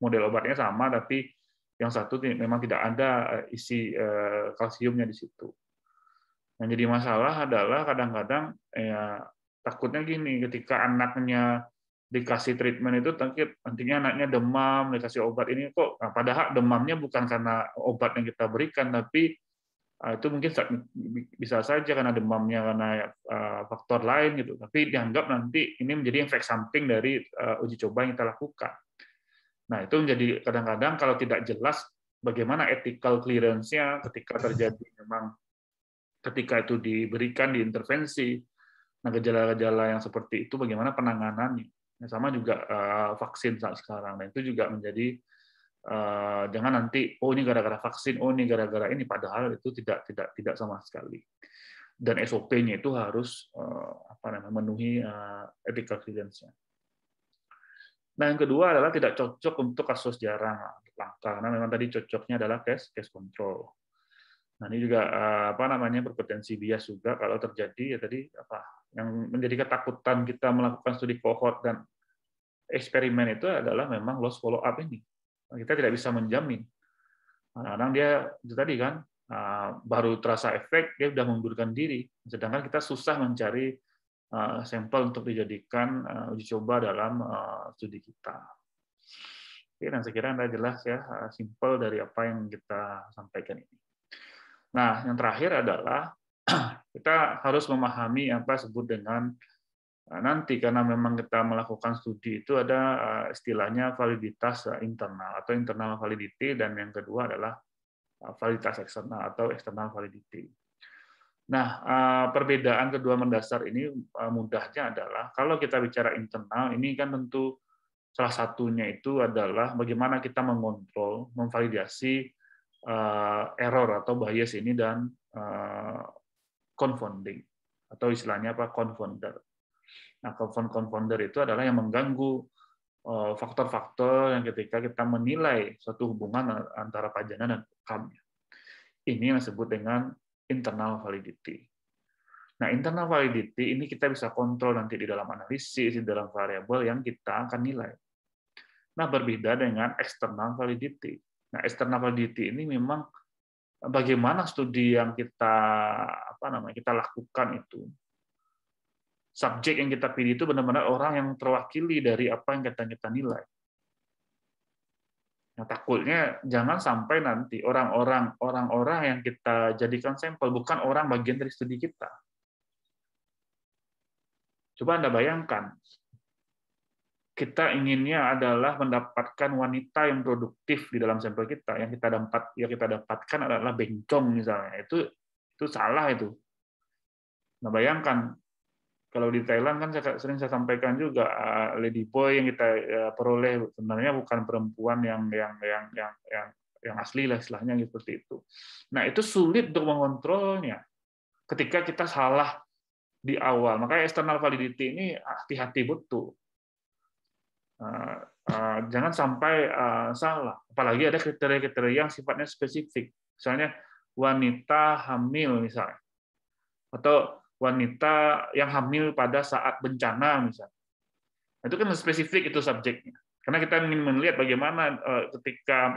model obatnya sama tapi yang satu memang tidak ada isi kalsiumnya di situ. Yang jadi masalah adalah kadang-kadang ya takutnya gini, ketika anaknya dikasih treatment itu nantinya anaknya demam, dikasih obat ini kok, padahal demamnya bukan karena obat yang kita berikan, tapi itu mungkin bisa saja karena demamnya karena faktor lain gitu, tapi dianggap nanti ini menjadi efek samping dari uji coba yang kita lakukan. Nah, itu menjadi kadang-kadang kalau tidak jelas bagaimana ethical clearance-nya ketika terjadi memang ketika itu diberikan diintervensi. Nah, gejala-gejala yang seperti itu bagaimana penanganannya. Sama juga vaksin saat sekarang. Nah, itu juga menjadi jangan nanti ini gara-gara vaksin, ini gara-gara ini, padahal itu tidak sama sekali. Dan SOP-nya itu harus memenuhi ethical clearance-nya. Nah, yang kedua adalah tidak cocok untuk kasus jarang, langka, karena memang tadi cocoknya adalah case control. Nah, ini juga berpotensi bias juga kalau terjadi yang menjadi ketakutan kita melakukan studi cohort dan eksperimen itu adalah memang loss follow up ini. Kita tidak bisa menjamin. Kadang-kadang dia itu tadi kan baru terasa efek dia sudah mengundurkan diri, sedangkan kita susah mencari sampel untuk dijadikan uji coba dalam studi kita. Oke, dan saya kira Anda jelas ya, simpel dari apa yang kita sampaikan ini. Nah, yang terakhir adalah kita harus memahami apa disebut dengan nanti, karena memang kita melakukan studi itu ada istilahnya validitas internal atau internal validity, dan yang kedua adalah validitas eksternal atau external validity. Nah, perbedaan kedua mendasar ini mudahnya adalah kalau kita bicara internal, ini kan tentu salah satunya itu adalah bagaimana kita mengontrol, memvalidasi error atau bias ini dan confounding atau istilahnya confounder. Nah, confounder itu adalah yang mengganggu faktor-faktor yang ketika kita menilai suatu hubungan antara pajana dan outcome-nya. Ini yang disebut dengan internal validity. Nah, internal validity ini kita bisa kontrol nanti di dalam analisis, di dalam variabel yang kita akan nilai. Nah, berbeda dengan external validity. Nah, external validity ini memang bagaimana studi yang kita kita lakukan itu. Subjek yang kita pilih itu benar-benar orang yang terwakili dari apa yang kita nilai. Nah, takutnya jangan sampai nanti orang-orang yang kita jadikan sampel bukan orang bagian dari studi kita. Coba Anda bayangkan, kita inginnya adalah mendapatkan wanita yang produktif di dalam sampel kita. Yang kita dapatkan adalah bencong misalnya. Itu salah itu. Nah, bayangkan kalau di Thailand kan sering saya sampaikan juga lady boy yang kita peroleh sebenarnya bukan perempuan yang asli lah istilahnya seperti itu. Nah, itu sulit untuk mengontrolnya ketika kita salah di awal. Makanya external validity ini hati-hati betul. Jangan sampai salah. Apalagi ada kriteria-kriteria yang sifatnya spesifik. Misalnya wanita hamil misalnya. Atau wanita yang hamil pada saat bencana misalnya. Itu kan spesifik itu subjeknya. Karena kita ingin melihat bagaimana ketika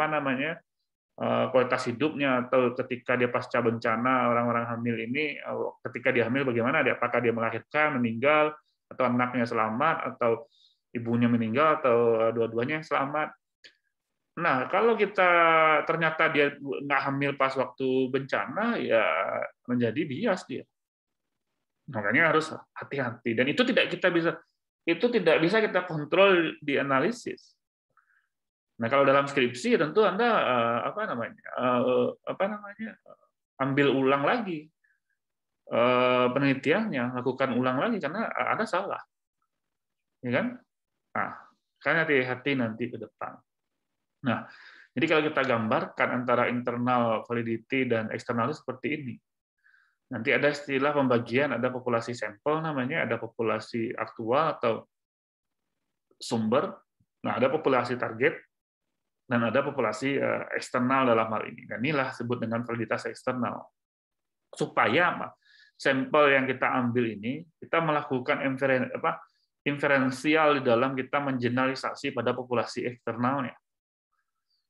kualitas hidupnya atau ketika dia pasca bencana orang-orang hamil ini ketika dia hamil bagaimana apakah dia melahirkan, meninggal, atau anaknya selamat, atau ibunya meninggal, atau dua-duanya selamat. Nah, kalau kita ternyata dia nggak hamil pas waktu bencana, ya menjadi bias dia. Makanya harus hati-hati, dan itu tidak bisa kita kontrol di analisis. Nah, kalau dalam skripsi tentu Anda ambil ulang lagi penelitiannya, lakukan ulang lagi karena Anda salah, ya kan? Nah, kan hati-hati nanti ke depan. Nah, jadi kalau kita gambarkan antara internal validity dan eksternal seperti ini. Nanti ada istilah pembagian, ada populasi sampel namanya, ada populasi aktual atau sumber, nah ada populasi target, dan ada populasi eksternal dalam hal ini. Dan inilah disebut dengan validitas eksternal. Supaya sampel yang kita ambil ini, kita melakukan inferensial di dalam kita mengeneralisasi pada populasi eksternalnya.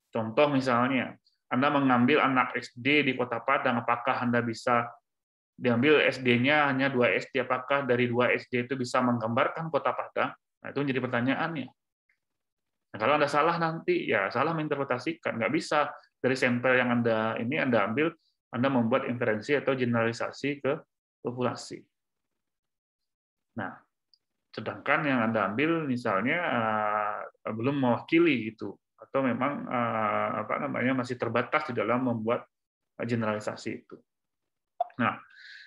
Contoh misalnya, Anda mengambil anak SD di Kota Padang, apakah Anda bisa diambil SD-nya hanya 2 SD, apakah dari 2 SD itu bisa menggambarkan Kota Padang? Nah, itu menjadi pertanyaannya. Nah, kalau Anda salah nanti, ya salah menginterpretasikan. Nggak bisa dari sampel yang Anda ambil, Anda membuat inferensi atau generalisasi ke populasi. Nah, sedangkan yang Anda ambil misalnya belum mewakili gitu, atau memang masih terbatas di dalam membuat generalisasi itu. Nah,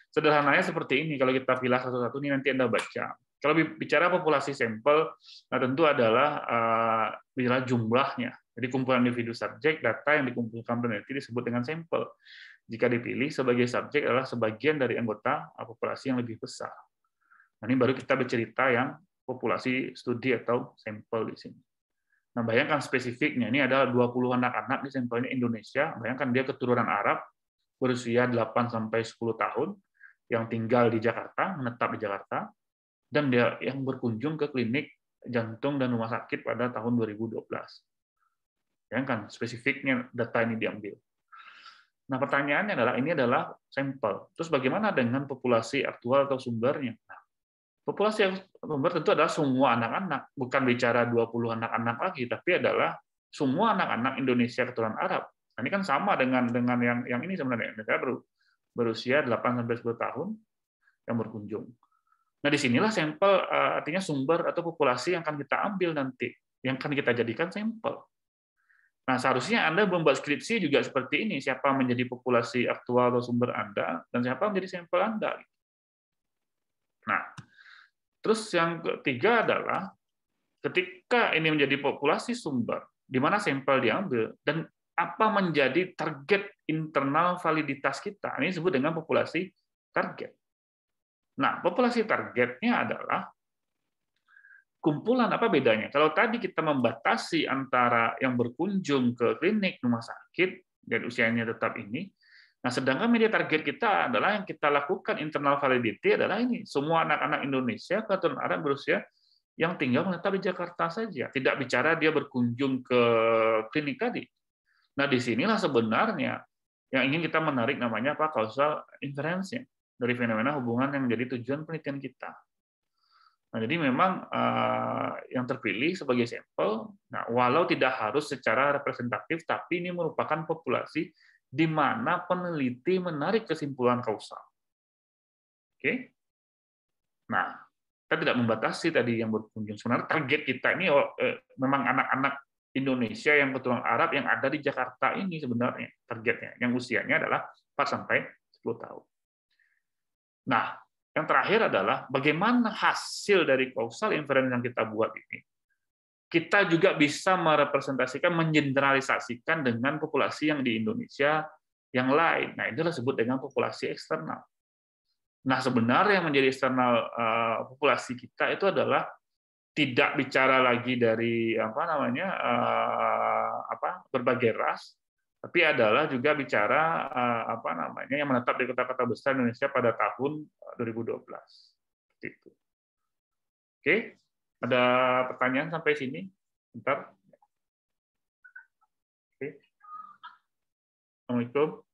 sederhananya seperti ini, kalau kita pilih satu-satu ini nanti Anda baca. Kalau bicara populasi sampel, nah tentu adalah bicara jumlahnya. Jadi kumpulan individu subjek, data yang dikumpulkan peneliti disebut dengan sampel. Jika dipilih sebagai subjek adalah sebagian dari anggota populasi yang lebih besar. Nah, ini baru kita bercerita yang populasi studi atau sampel di sini. Nah, bayangkan spesifiknya, ini adalah 20 anak-anak di sampelnya Indonesia. Bayangkan dia keturunan Arab, berusia 8-10 tahun, yang tinggal di Jakarta, menetap di Jakarta, dan dia yang berkunjung ke klinik jantung dan rumah sakit pada tahun 2012. Bayangkan spesifiknya data ini diambil. Nah, pertanyaannya adalah, ini adalah sampel. Terus bagaimana dengan populasi aktual atau sumbernya? Nah, populasi sumber tentu adalah semua anak-anak, bukan bicara 20 anak-anak lagi, tapi adalah semua anak-anak Indonesia keturunan Arab. Nah, ini kan sama dengan yang ini sebenarnya. Mereka berusia 8-10 tahun yang berkunjung. Nah, disinilah sampel, artinya sumber atau populasi yang akan kita ambil nanti, yang akan kita jadikan sampel. Nah, seharusnya Anda membuat skripsi juga seperti ini, siapa menjadi populasi aktual atau sumber Anda, dan siapa menjadi sampel Anda. Nah, terus yang ketiga adalah, ketika ini menjadi populasi sumber, di mana sampel diambil, dan apa menjadi target internal validitas kita. Ini disebut dengan populasi target. Nah, populasi targetnya adalah kumpulan, apa bedanya? Kalau tadi kita membatasi antara yang berkunjung ke klinik, rumah sakit, dan usianya tetap ini, nah sedangkan media target kita adalah yang kita lakukan internal validity adalah ini, semua anak-anak Indonesia keturunan Arab berusia yang tinggal menetap di Jakarta saja, tidak bicara dia berkunjung ke klinik tadi. Nah, disinilah sebenarnya yang ingin kita menarik namanya apa, causal inference dari fenomena hubungan yang menjadi tujuan penelitian kita. Nah, jadi memang yang terpilih sebagai sampel, nah, walau tidak harus secara representatif, tapi ini merupakan populasi di mana peneliti menarik kesimpulan kausal. Oke? Nah, kita tidak membatasi tadi yang berkunjung. Sebenarnya target kita ini memang anak-anak Indonesia yang keturunan Arab yang ada di Jakarta ini sebenarnya targetnya, yang usianya adalah 4-10 tahun. Nah, yang terakhir adalah bagaimana hasil dari causal inference yang kita buat ini. Kita juga bisa merepresentasikan, mengeneralisasikan dengan populasi yang di Indonesia yang lain. Nah, itu disebut dengan populasi eksternal. Nah, sebenarnya yang menjadi eksternal populasi kita itu adalah tidak bicara lagi dari berbagai ras, tapi adalah juga bicara yang menetap di kota-kota besar Indonesia pada tahun 2012. Seperti itu. Oke, ada pertanyaan sampai sini? Bentar. Oke. Assalamualaikum.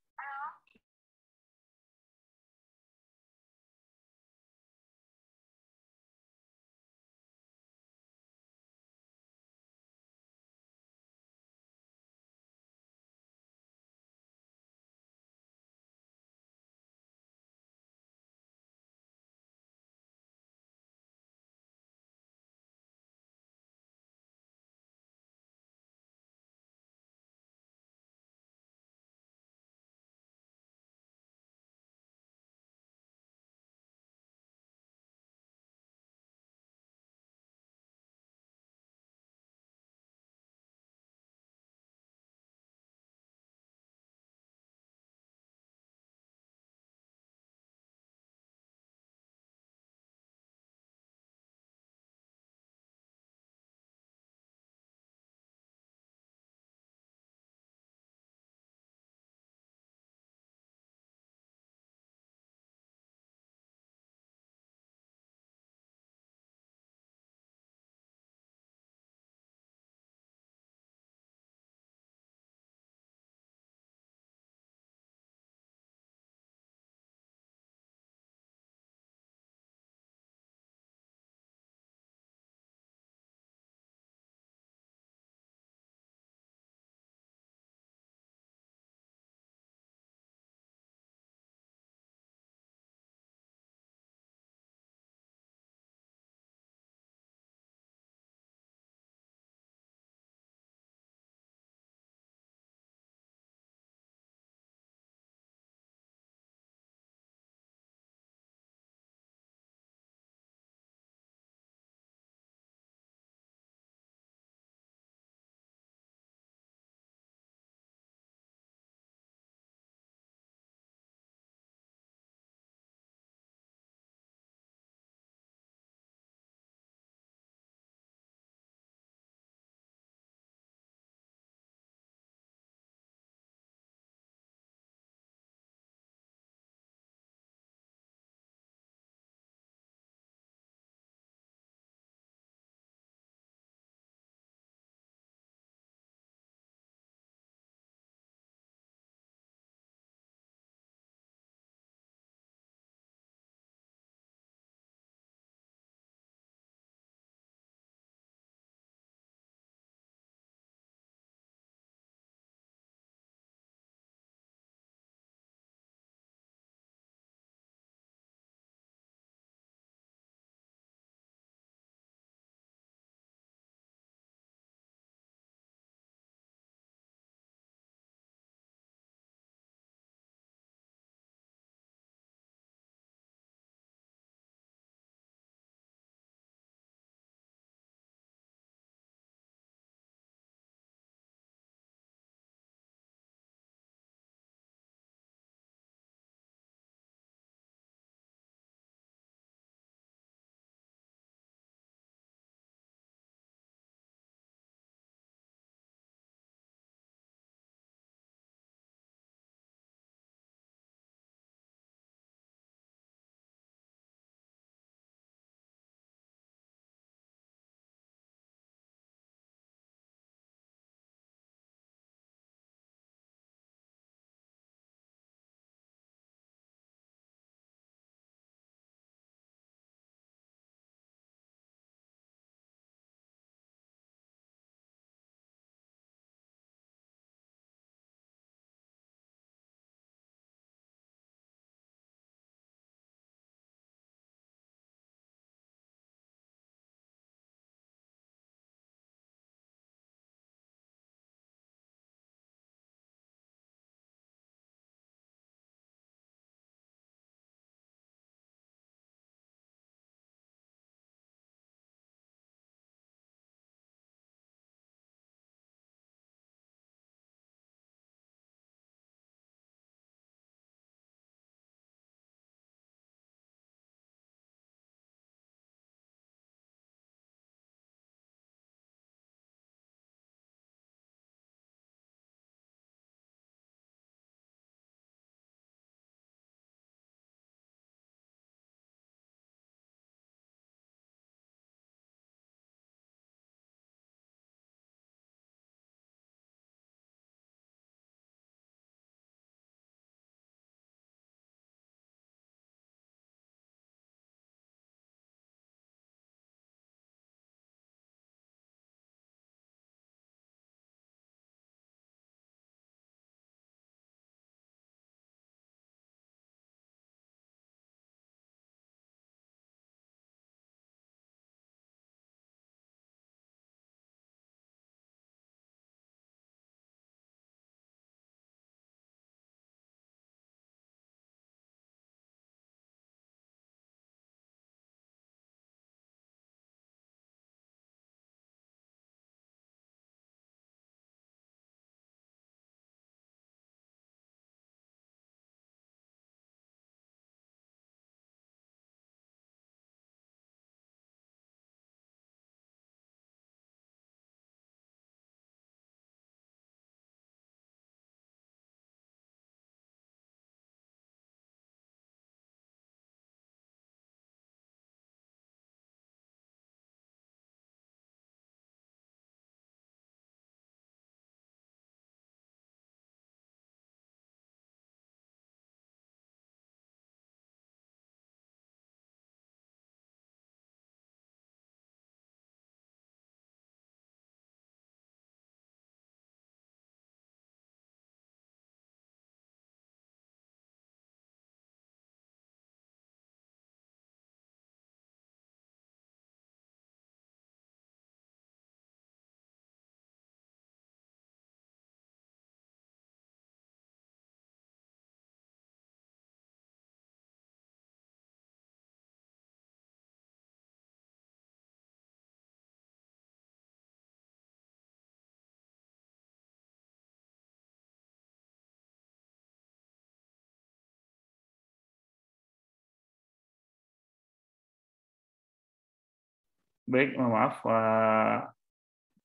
Baik, maaf.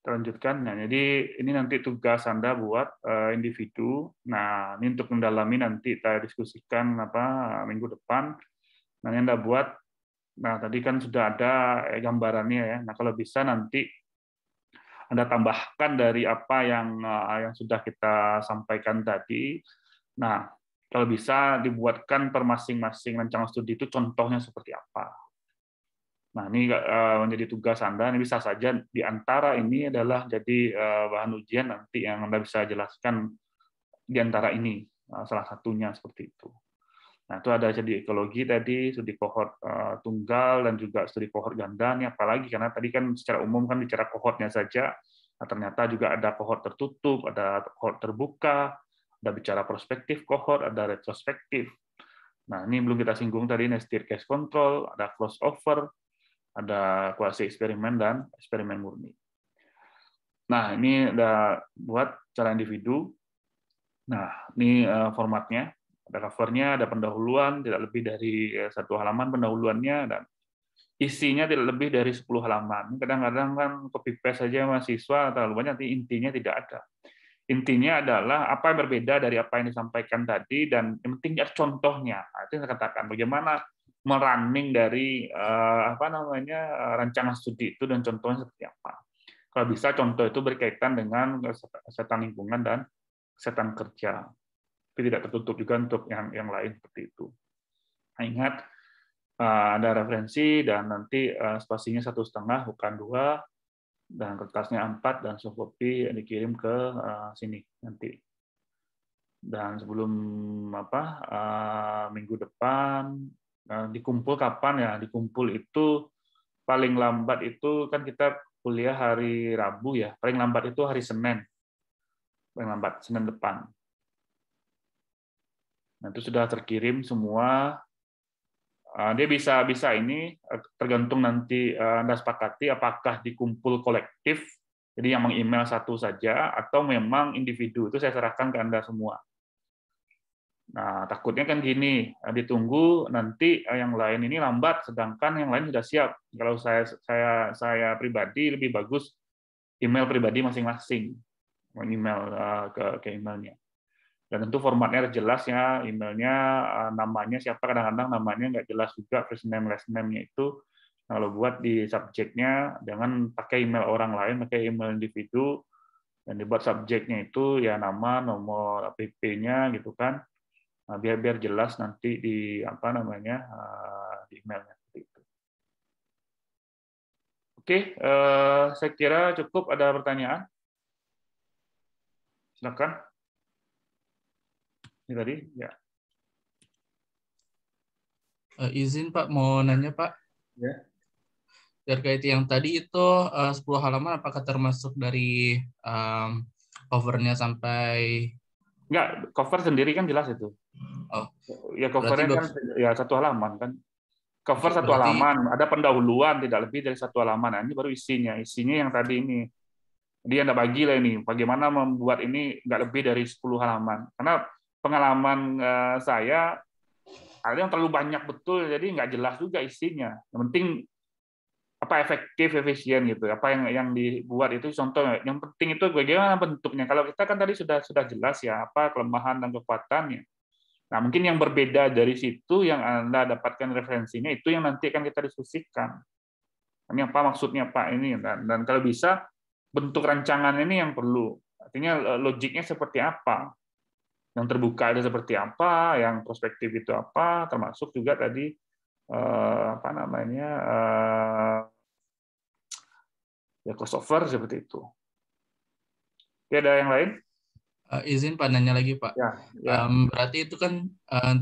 Lanjutkan. Nah, jadi ini nanti tugas Anda buat individu. Nah, ini untuk mendalami nanti kita diskusikan minggu depan. Nah, Anda buat. Nah, tadi kan sudah ada gambarannya ya. Nah, kalau bisa nanti Anda tambahkan dari apa yang sudah kita sampaikan tadi. Nah, kalau bisa dibuatkan per masing-masing rancangan studi itu contohnya seperti apa. Nah, ini menjadi tugas Anda. Ini bisa saja di antara ini adalah jadi bahan ujian nanti yang Anda bisa jelaskan di antara ini, salah satunya seperti itu. Nah, itu ada studi ekologi tadi, studi kohort tunggal, dan juga studi kohort ganda. Ini apalagi, karena tadi kan secara umum kan bicara kohortnya saja. Nah, ternyata juga ada kohort tertutup, ada kohort terbuka, ada bicara prospektif kohort, ada retrospektif. Nah, ini belum kita singgung tadi, nested case control, ada crossover, ada kuasi eksperimen dan eksperimen murni. Nah, ini udah buat cara individu. Nah, ini formatnya. Ada covernya, ada pendahuluan, tidak lebih dari 1 halaman pendahuluannya, dan isinya tidak lebih dari 10 halaman. Kadang-kadang kan copy paste saja mahasiswa terlalu banyak, nanti intinya tidak ada. Intinya adalah apa yang berbeda dari apa yang disampaikan tadi, dan yang penting ada contohnya. Nah, itu yang saya katakan, bagaimana merunning dari rancangan studi itu dan contohnya seperti apa. Kalau bisa contoh itu berkaitan dengan kesehatan lingkungan dan kesehatan kerja. Tapi tidak tertutup juga untuk yang lain seperti itu. Nah, ingat ada referensi dan nanti spasinya 1,5 bukan 2, dan kertasnya 4, dan soft copy dikirim ke sini nanti. Dan sebelum minggu depan dikumpul kapan ya? Dikumpul itu paling lambat itu kan kita kuliah hari Rabu ya. Paling lambat itu hari Senin. Paling lambat Senin depan. Nah, itu sudah terkirim semua. Dia bisa ini tergantung nanti Anda sepakati apakah dikumpul kolektif, jadi yang meng-email satu saja, atau memang individu. Itu saya serahkan ke Anda semua. Nah, takutnya kan gini, ditunggu nanti yang lain ini lambat, sedangkan yang lain sudah siap. Kalau saya pribadi lebih bagus email pribadi masing-masing, email ke emailnya. Dan tentu formatnya harus jelas ya, emailnya, namanya siapa, kadang-kadang namanya nggak jelas juga, first name, last name-nya itu. Kalau buat di subjeknya, jangan pakai email orang lain, pakai email individu, dan dibuat subjeknya itu ya nama, nomor APP-nya gitu kan. Nah, biar jelas nanti di di emailnya seperti itu. Oke, saya kira cukup. Ada pertanyaan? Silakan. Ini tadi ya. Izin Pak, mau nanya Pak. Ya. Terkait yang tadi itu 10 halaman, apakah termasuk dari covernya sampai... Enggak, cover sendiri kan jelas itu. Oh, Ya berarti covernya kan ya 1 halaman kan. Cover 1 berarti halaman, ada pendahuluan tidak lebih dari 1 halaman. Nah, ini baru isinya. Isinya yang tadi ini. Jadi Anda bagi lah ini, bagaimana membuat ini nggak lebih dari 10 halaman. Karena pengalaman saya, ada yang terlalu banyak betul, jadi nggak jelas juga isinya. Yang penting apa efektif, efisien gitu. Apa yang dibuat itu contoh. Yang penting itu bagaimana bentuknya. Kalau kita kan tadi sudah jelas ya, apa kelemahan dan kekuatannya. Nah, mungkin yang berbeda dari situ yang Anda dapatkan referensinya itu yang nanti akan kita diskusikan. Ini apa maksudnya Pak ini, dan kalau bisa bentuk rancangan ini yang perlu. Artinya logiknya seperti apa? Yang terbuka itu seperti apa, yang prospektif itu apa, termasuk juga tadi ya crossover seperti itu. Oke, ada yang lain? izin Pak nanya lagi Pak. Ya. Berarti itu kan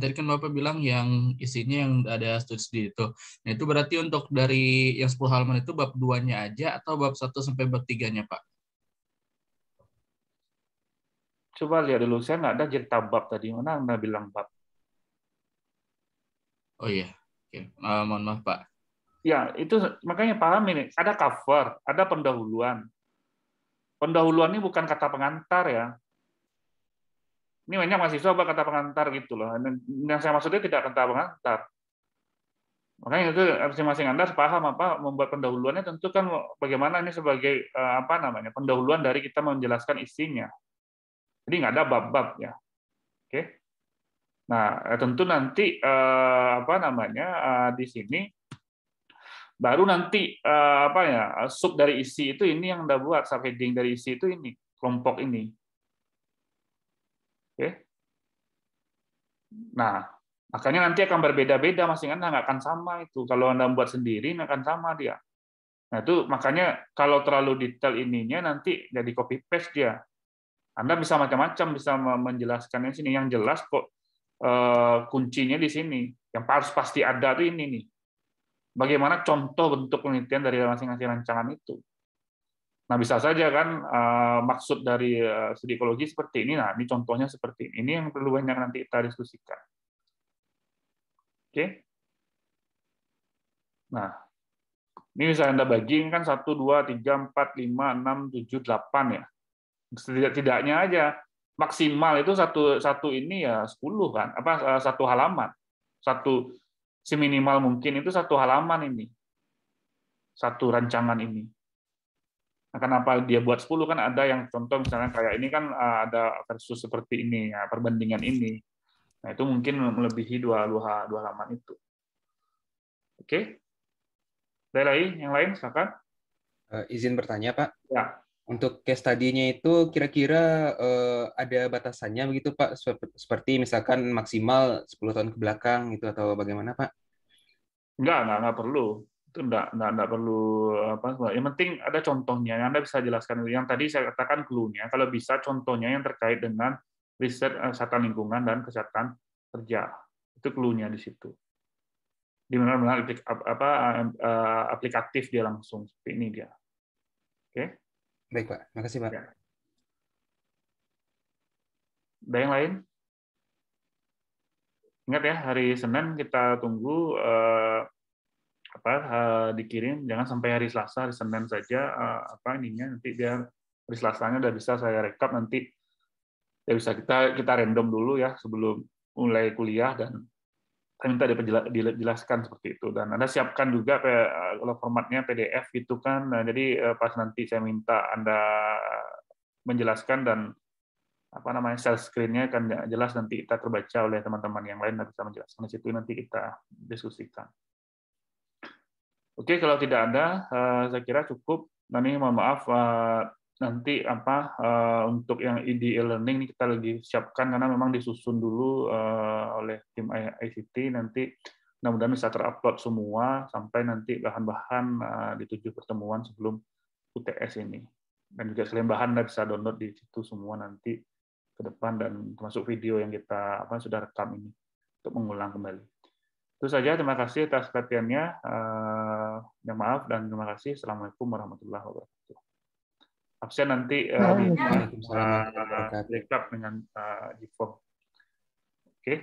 tadi kan Bapak bilang yang isinya yang ada studi itu. Nah, itu berarti untuk dari yang 10 halaman itu bab 2-nya aja atau bab 1 sampai bab 3-nya Pak? Coba lihat dulu, saya nggak ada cerita bab tadi. Mana Anda bilang bab? Oh iya, oke. Mohon maaf Pak. Ya, itu makanya paham ini. Ada cover, ada pendahuluan. Pendahuluan ini bukan kata pengantar ya. Ini banyak mahasiswa kata pengantar gitu loh. Yang saya maksudnya tidak kata pengantar. Makanya itu masing-masing Anda paham apa membuat pendahuluannya, tentu kan bagaimana ini sebagai apa namanya pendahuluan dari kita menjelaskan isinya. Jadi nggak ada bab-bab ya. Oke. Nah, tentu nanti apa namanya di sini baru nanti apa ya sub dari isi itu ini yang Anda buat, subheading dari isi itu ini kelompok ini. Oke. Nah, makanya nanti akan berbeda-beda, masing Anda nggak akan sama itu. Kalau Anda buat sendiri nggak akan sama dia. Nah, itu makanya kalau terlalu detail ininya nanti jadi copy paste dia. Anda bisa macam-macam, bisa menjelaskannya sini. Yang jelas kok kuncinya di sini. Yang harus pasti ada tuh ini nih. Bagaimana contoh bentuk penelitian dari masing-masing rancangan itu. Nah, bisa saja kan maksud dari studi ekologi seperti ini. Nah, ini contohnya seperti ini. Ini yang perlu banyak nanti kita diskusikan. Oke. Nah, ini bisa Anda bagi kan 1, 2, 3, 4, 5, 6, 7, 8 ya. Tidak-tidaknya aja maksimal itu satu ini ya 10 kan. Apa satu halaman. Satu seminimal mungkin itu satu halaman ini. Satu rancangan ini. Nah, kenapa dia buat 10 kan ada yang contoh misalnya kayak ini kan ada versus seperti ini ya, perbandingan ini. Nah, itu mungkin melebihi dua halaman itu. Oke. Ada lagi yang lain silakan. Izin bertanya, Pak. Ya. Untuk case study-nya itu kira-kira ada batasannya begitu, Pak? Seperti misalkan maksimal 10 tahun ke belakang gitu atau bagaimana, Pak? Enggak perlu. Itu enggak perlu apa. Yang penting ada contohnya. Anda bisa jelaskan. Yang tadi saya katakan clue-nya. Kalau bisa contohnya yang terkait dengan riset kesehatan lingkungan dan kesehatan kerja. Itu clue-nya di situ. Di mana aplikatif dia langsung seperti ini dia. Oke. Baik, Pak. Makasih, Pak. Ya. Ada yang lain? Ingat ya, hari Senin kita tunggu dikirim, jangan sampai hari Selasa, hari Senin saja ininya nanti dia hari Selasanya udah bisa saya rekap, nanti ya bisa kita random dulu ya sebelum mulai kuliah, dan saya minta dijelaskan seperti itu, dan Anda siapkan juga kalau formatnya PDF gitu kan. Nah, jadi pas nanti saya minta Anda menjelaskan dan share screen-nya akan jelas, nanti kita terbaca oleh teman-teman yang lain dan bisa menjelaskan di situ, nanti kita diskusikan. Oke, kalau tidak ada, saya kira cukup. Nah, ini mohon maaf, nanti untuk yang di e-learning ini kita lagi siapkan karena memang disusun dulu oleh tim ICT. Nanti mudah-mudahan bisa terupload semua sampai nanti bahan-bahan di 7 pertemuan sebelum UTS ini. Dan juga selain bahan Anda bisa download di situ semua nanti ke depan, dan termasuk video yang kita sudah rekam ini untuk mengulang kembali. Itu saja, terima kasih atas perhatiannya. Maaf dan terima kasih. Assalamualaikum warahmatullahi wabarakatuh. Absen nanti Waalaikumsalam warahmatullahi wabarakatuh. backup dengan Jiform. Oke.